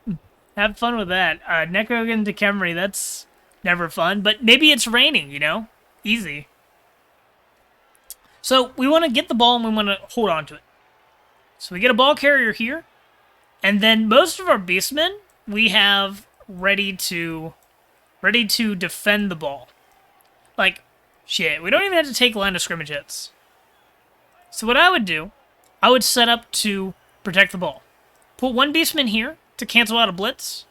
A: Have fun with that. Necro into Camry, that's never fun, but maybe it's raining, you know? Easy. So we want to get the ball and we want to hold on to it. So we get a ball carrier here, and then most of our beastmen we have ready to defend the ball. Like, shit, we don't even have to take line of scrimmage hits. So what I would do, I would set up to protect the ball. Put one beastman here to cancel out a blitz,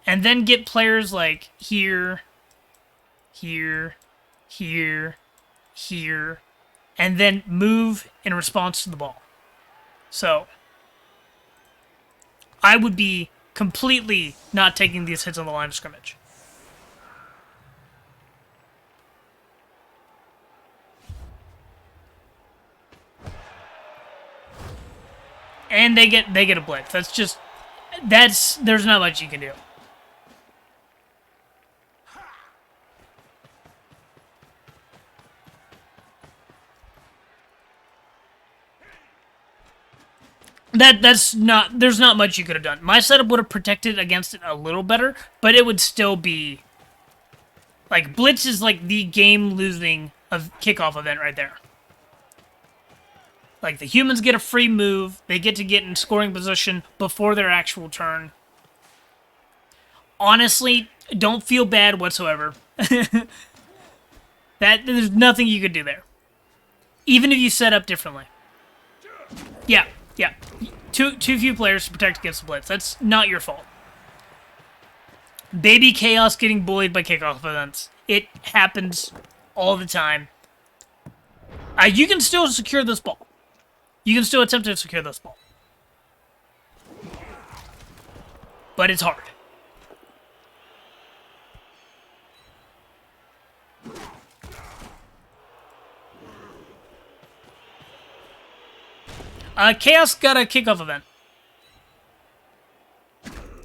A: and then get players like here, here, here, here, and then move in response to the ball. So, I would be completely not taking these hits on the line of scrimmage. And they get a blitz. There's not much you can do. There's not much you could have done. My setup would have protected against it a little better, but it would still be like blitz is like the game-losing kickoff event right there. Like the humans get a free move, they get to get in scoring position before their actual turn. Honestly, don't feel bad whatsoever. There's nothing you could do there, even if you set up differently. Yeah. Too few players to protect against the blitz. That's not your fault. Baby Chaos getting bullied by kickoff events. It happens all the time. You can still secure this ball. You can still attempt to secure this ball. But it's hard. Chaos got a kickoff event.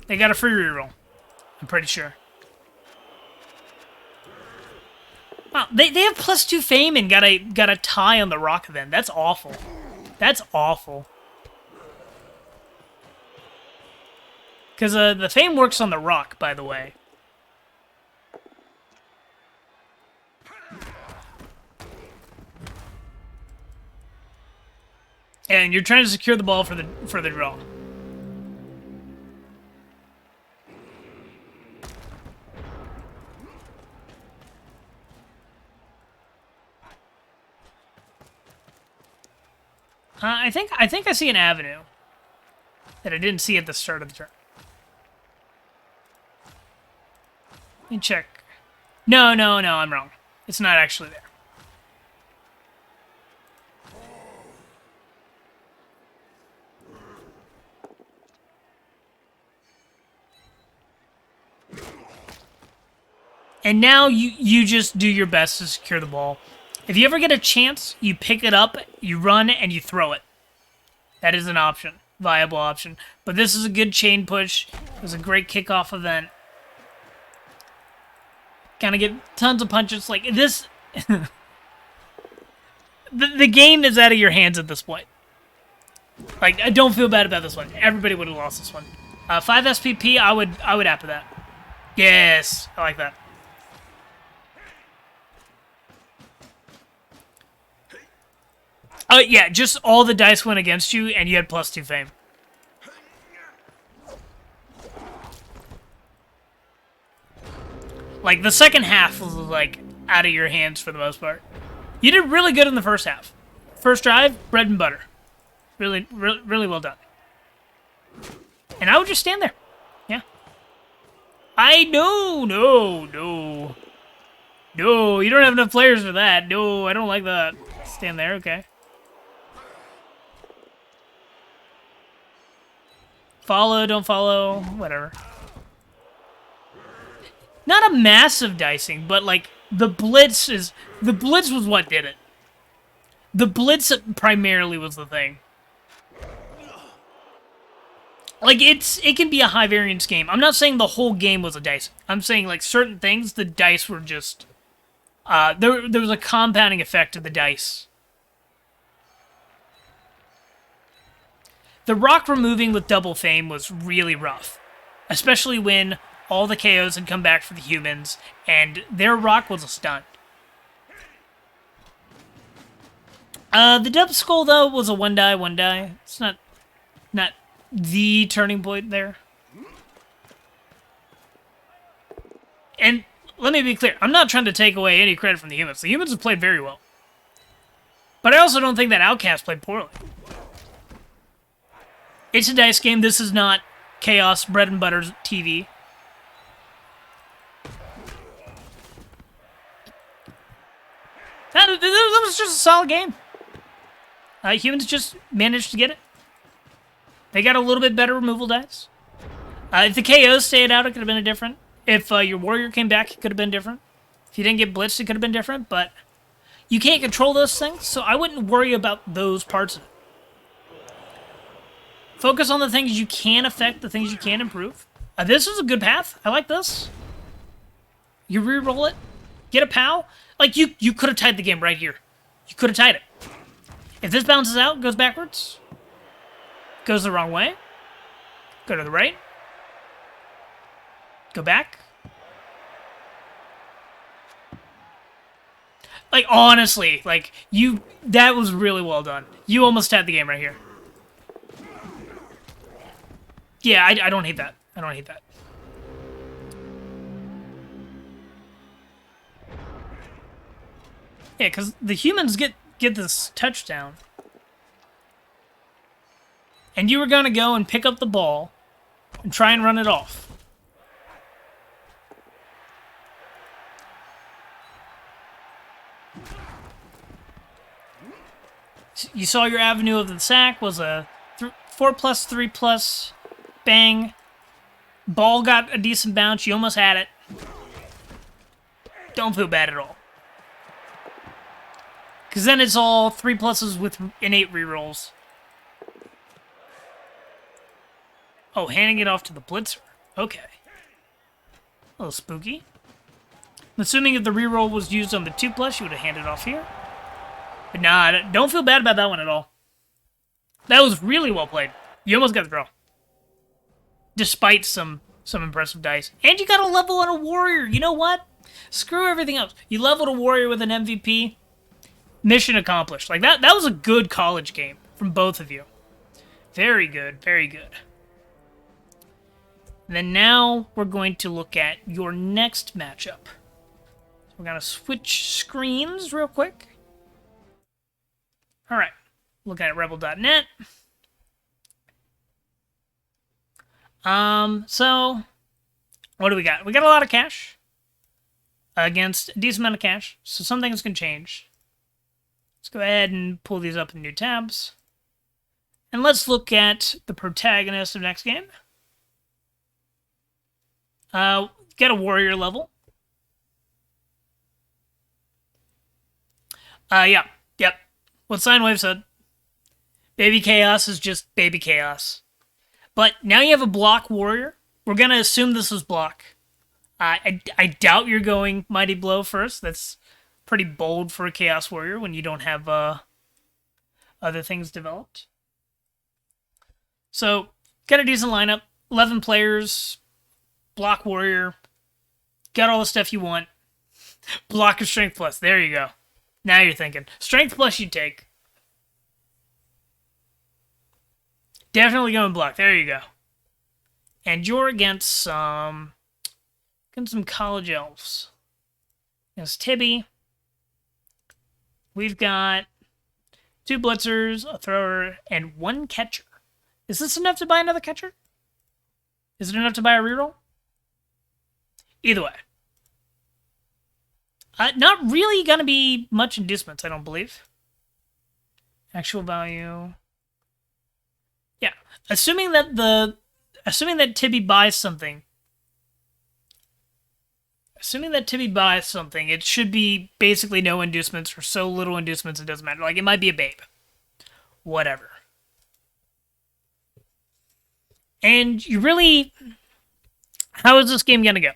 A: They got a free reroll. I'm pretty sure. Wow, they have +2 fame and got a tie on the rock event. That's awful. That's awful. Because the fame works on the rock, by the way. And you're trying to secure the ball for the draw. I think I see an avenue that I didn't see at the start of the turn. Let me check. No, I'm wrong. It's not actually there. And now you just do your best to secure the ball. If you ever get a chance, you pick it up, you run, and you throw it. That is an option. Viable option. But this is a good chain push. It was a great kickoff event. Kind of get tons of punches. Like, this... the game is out of your hands at this point. Like, I don't feel bad about this one. Everybody would have lost this one. 5 SPP, I would app to that. Yes, I like that. Yeah, just all the dice went against you, and you had +2 fame. Like, the second half was, like, out of your hands for the most part. You did really good in the first half. First drive, bread and butter. Really well done. And I would just stand there. Yeah. No, you don't have enough players for that. No, I don't like that. Stand there, okay. Follow, don't follow, whatever. Not a massive dicing, but like the blitz was what did it. The blitz primarily was the thing. Like it can be a high variance game. I'm not saying the whole game was a dice. I'm saying like certain things, the dice were just there was a compounding effect of the dice. The rock removing with double fame was really rough, especially when all the KOs had come back for the humans, and their rock was a stunt. The double skull, though, was a one die. It's not the turning point there. And let me be clear, I'm not trying to take away any credit from the humans. The humans have played very well. But I also don't think that Outcast played poorly. It's a dice game. This is not Chaos bread and butter TV. That was just a solid game. Humans just managed to get it. They got a little bit better removal dice. If the KOs stayed out, it could have been different. If your warrior came back, it could have been different. If you didn't get blitzed, it could have been different. But you can't control those things, so I wouldn't worry about those parts of it. Focus on the things you can affect, the things you can improve. This is a good path. I like this. You re-roll it. Get a POW. Like, you could have tied the game right here. You could have tied it. If this bounces out, goes backwards, goes the wrong way, go to the right, go back. Like, honestly, like, that was really well done. You almost tied the game right here. Yeah, I don't hate that. I don't hate that. Yeah, because the humans get this touchdown. And you were going to go and pick up the ball and try and run it off. You saw your avenue of the sack was a 4+, 3+, bang. Ball got a decent bounce. You almost had it. Don't feel bad at all. Because then it's all 3+s with innate rerolls. Oh, handing it off to the blitzer. Okay. A little spooky. I'm assuming if the reroll was used on the 2+, you would have handed it off here. But nah, don't feel bad about that one at all. That was really well played. You almost got the draw. Despite some impressive dice. And you got a level on a warrior. You know what? Screw everything else. You leveled a warrior with an MVP. Mission accomplished. Like, that was a good college game from both of you. Very good, very good. And then now we're going to look at your next matchup. So we're going to switch screens real quick. All right. Looking at Rebbl.net. So, what do we got? We got a lot of cash against a decent amount of cash, so some things can change. Let's go ahead and pull these up in new tabs. And let's look at the protagonist of next game. Get a warrior level. Yep. What Sinewave said. Baby Chaos is just Baby Chaos. But now you have a block warrior. We're going to assume this is block. I doubt you're going Mighty Blow first. That's pretty bold for a Chaos Warrior when you don't have other things developed. So, got a decent lineup. 11 players. Block Warrior. Got all the stuff you want. Block and Strength Plus. There you go. Now you're thinking. Strength Plus you take. Definitely going block. There you go. And you're against some college elves. Against Tibby. We've got 2 blitzers, a thrower, and 1 catcher. Is this enough to buy another catcher? Is it enough to buy a reroll? Either way. Not really going to be much inducements, I don't believe. Actual value. Yeah. Assuming that the assuming that Tibby buys something, it should be basically no inducements or so little inducements it doesn't matter. Like, it might be a babe. Whatever. And you really... How is this game going to go?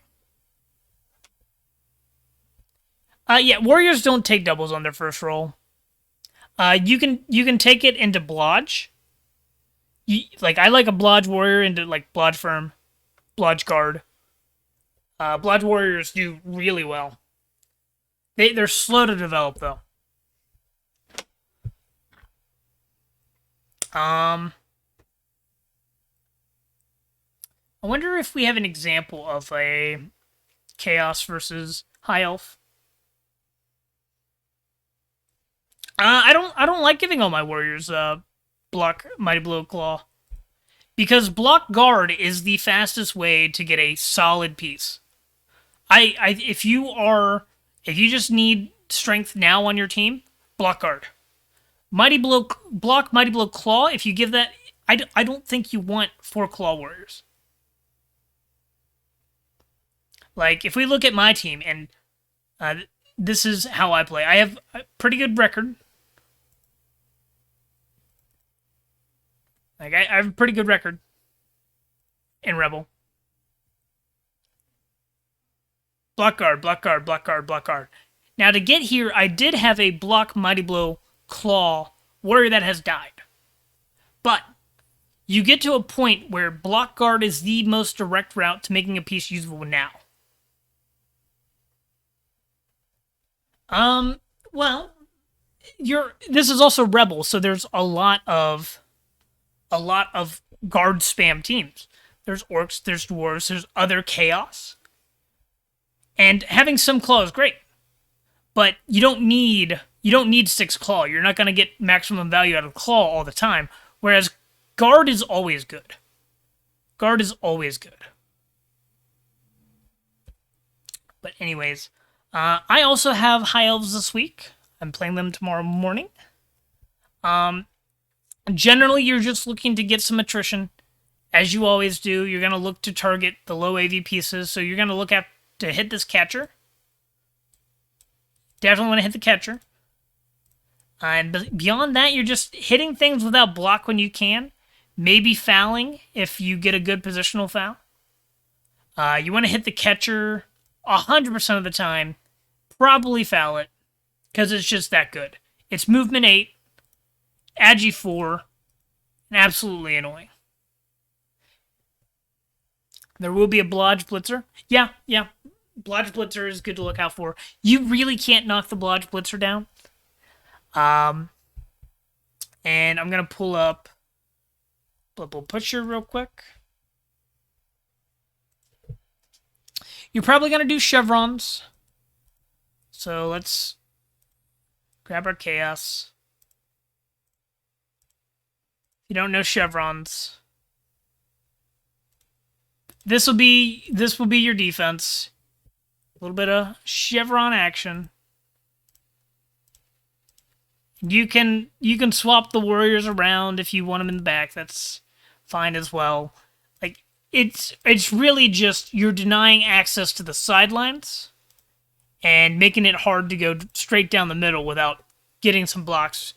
A: Yeah, Warriors don't take doubles on their first roll. You can take it into Blodge. I like a Blodge Warrior into, like, Blodge Firm, Blodge Guard. Blodge Warriors do really well. They're slow to develop, though. I wonder if we have an example of a Chaos versus High Elf. I don't like giving all my warriors block Mighty Blow Claw, because block guard is the fastest way to get a solid piece. If you just need strength now on your team, block guard. Block Mighty Blow Claw. If you give that, I don't think you want 4 Claw Warriors. Like, if we look at my team, and this is how I play. I have a pretty good record. Like, I have a pretty good record in Rebbl. Block guard, block guard, block guard, block guard. Now, to get here, I did have a block Mighty Blow Claw warrior that has died. But you get to a point where block guard is the most direct route to making a piece usable now. Well, this is also Rebbl, so there's a lot of guard spam teams. There's orcs, there's dwarves, there's other chaos. And having some claw is great. But you don't need 6 claw. You're not going to get maximum value out of claw all the time. Whereas guard is always good. Guard is always good. But anyways, I also have High Elves this week. I'm playing them tomorrow morning. Generally, you're just looking to get some attrition. As you always do, you're going to look to target the low AV pieces. So you're going to look to hit this catcher. Definitely want to hit the catcher. And beyond that, you're just hitting things without block when you can. Maybe fouling if you get a good positional foul. You want to hit the catcher 100% of the time. Probably foul it, because it's just that good. It's movement 8, agi 4, and absolutely annoying. There will be a Blodge Blitzer. Yeah. Blodge Blitzer is good to look out for. You really can't knock the Blodge Blitzer down. And I'm going to pull up Rebbl Pusher real quick. You're probably going to do chevrons. So let's grab our chaos. If you don't know chevrons, this will be your defense. A little bit of chevron action. You can swap the warriors around if you want them in the back. That's fine as well. Like, it's really just you're denying access to the sidelines and making it hard to go straight down the middle without getting some blocks.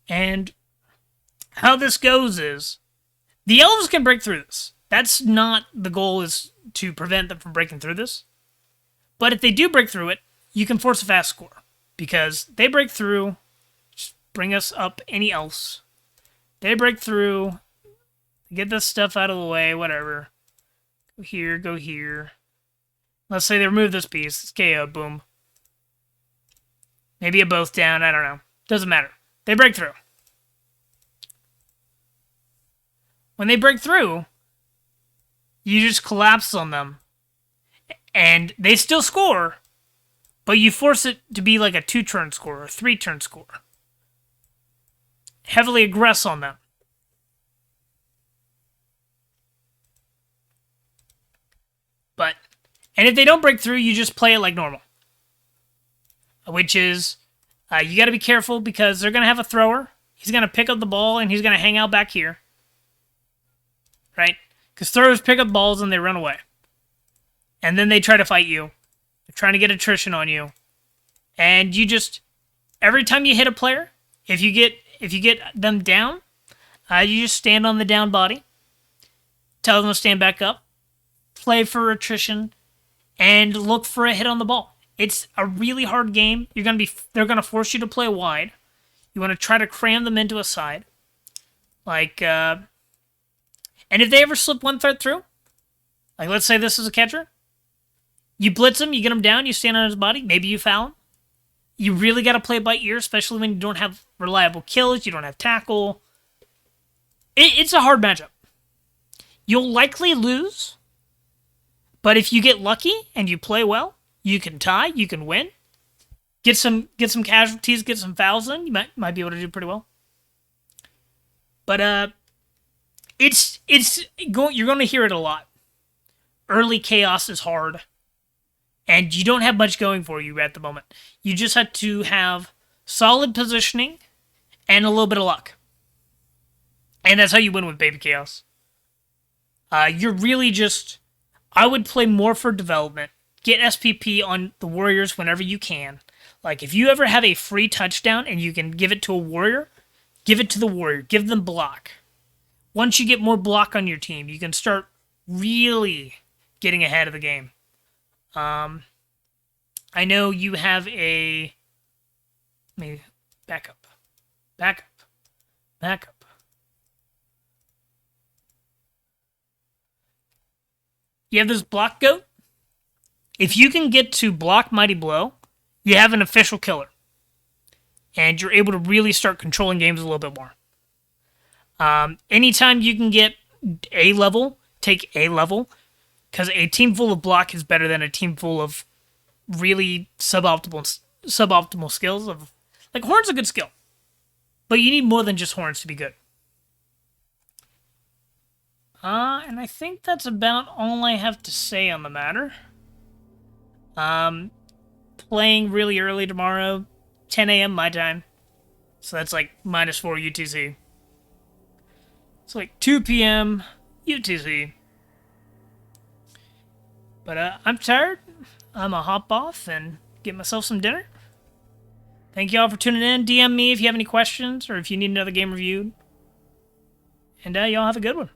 A: And how this goes is the elves can break through this. That's not the goal, is to prevent them from breaking through this. But if they do break through it, you can force a fast score. Because they break through, just bring us up any else. They break through, get this stuff out of the way, whatever. Go here, go here. Let's say they remove this piece. It's KO, boom. Maybe a both down, I don't know. Doesn't matter. They break through. When they break through, you just collapse on them. And they still score, but you force it to be like a 2-turn score or a 3-turn score. Heavily aggress on them. And if they don't break through, you just play it like normal. Which is, you got to be careful because they're going to have a thrower. He's going to pick up the ball and he's going to hang out back here. Right? Because throwers pick up balls and they run away. And then they try to fight you. They're trying to get attrition on you. And you just, every time you hit a player, if you get them down, you just stand on the down body, tell them to stand back up, play for attrition, and look for a hit on the ball. It's a really hard game. They're gonna force you to play wide. You want to try to cram them into a side, and if they ever slip one threat through, like let's say this is a catcher, you blitz him, you get him down, you stand on his body, maybe you foul him. You really got to play by ear, especially when you don't have reliable kills, you don't have tackle. It's a hard matchup. You'll likely lose, but if you get lucky and you play well, you can tie, you can win. Get some casualties, get some fouls in, you might be able to do pretty well. But you're going to hear it a lot. Early chaos is hard. And you don't have much going for you at the moment. You just have to have solid positioning and a little bit of luck. And that's how you win with Baby Chaos. You're really just... I would play more for development. Get SPP on the Warriors whenever you can. Like, if you ever have a free touchdown and you can give it to a Warrior, give it to the Warrior. Give them block. Once you get more block on your team, you can start really getting ahead of the game. I know you have a... Let me back up. You have this block goat. If you can get to block Mighty Blow, you have an official killer. And you're able to really start controlling games a little bit more. Anytime you can get A level, take A level. Because a team full of block is better than a team full of really suboptimal skills. Like, Horn's a good skill. But you need more than just Horns to be good. And I think that's about all I have to say on the matter. Playing really early tomorrow, 10 a.m. my time. So that's like -4 UTC. It's like 2 p.m. UTC. But I'm tired. I'm going to hop off and get myself some dinner. Thank you all for tuning in. DM me if you have any questions or if you need another game reviewed. And y'all have a good one.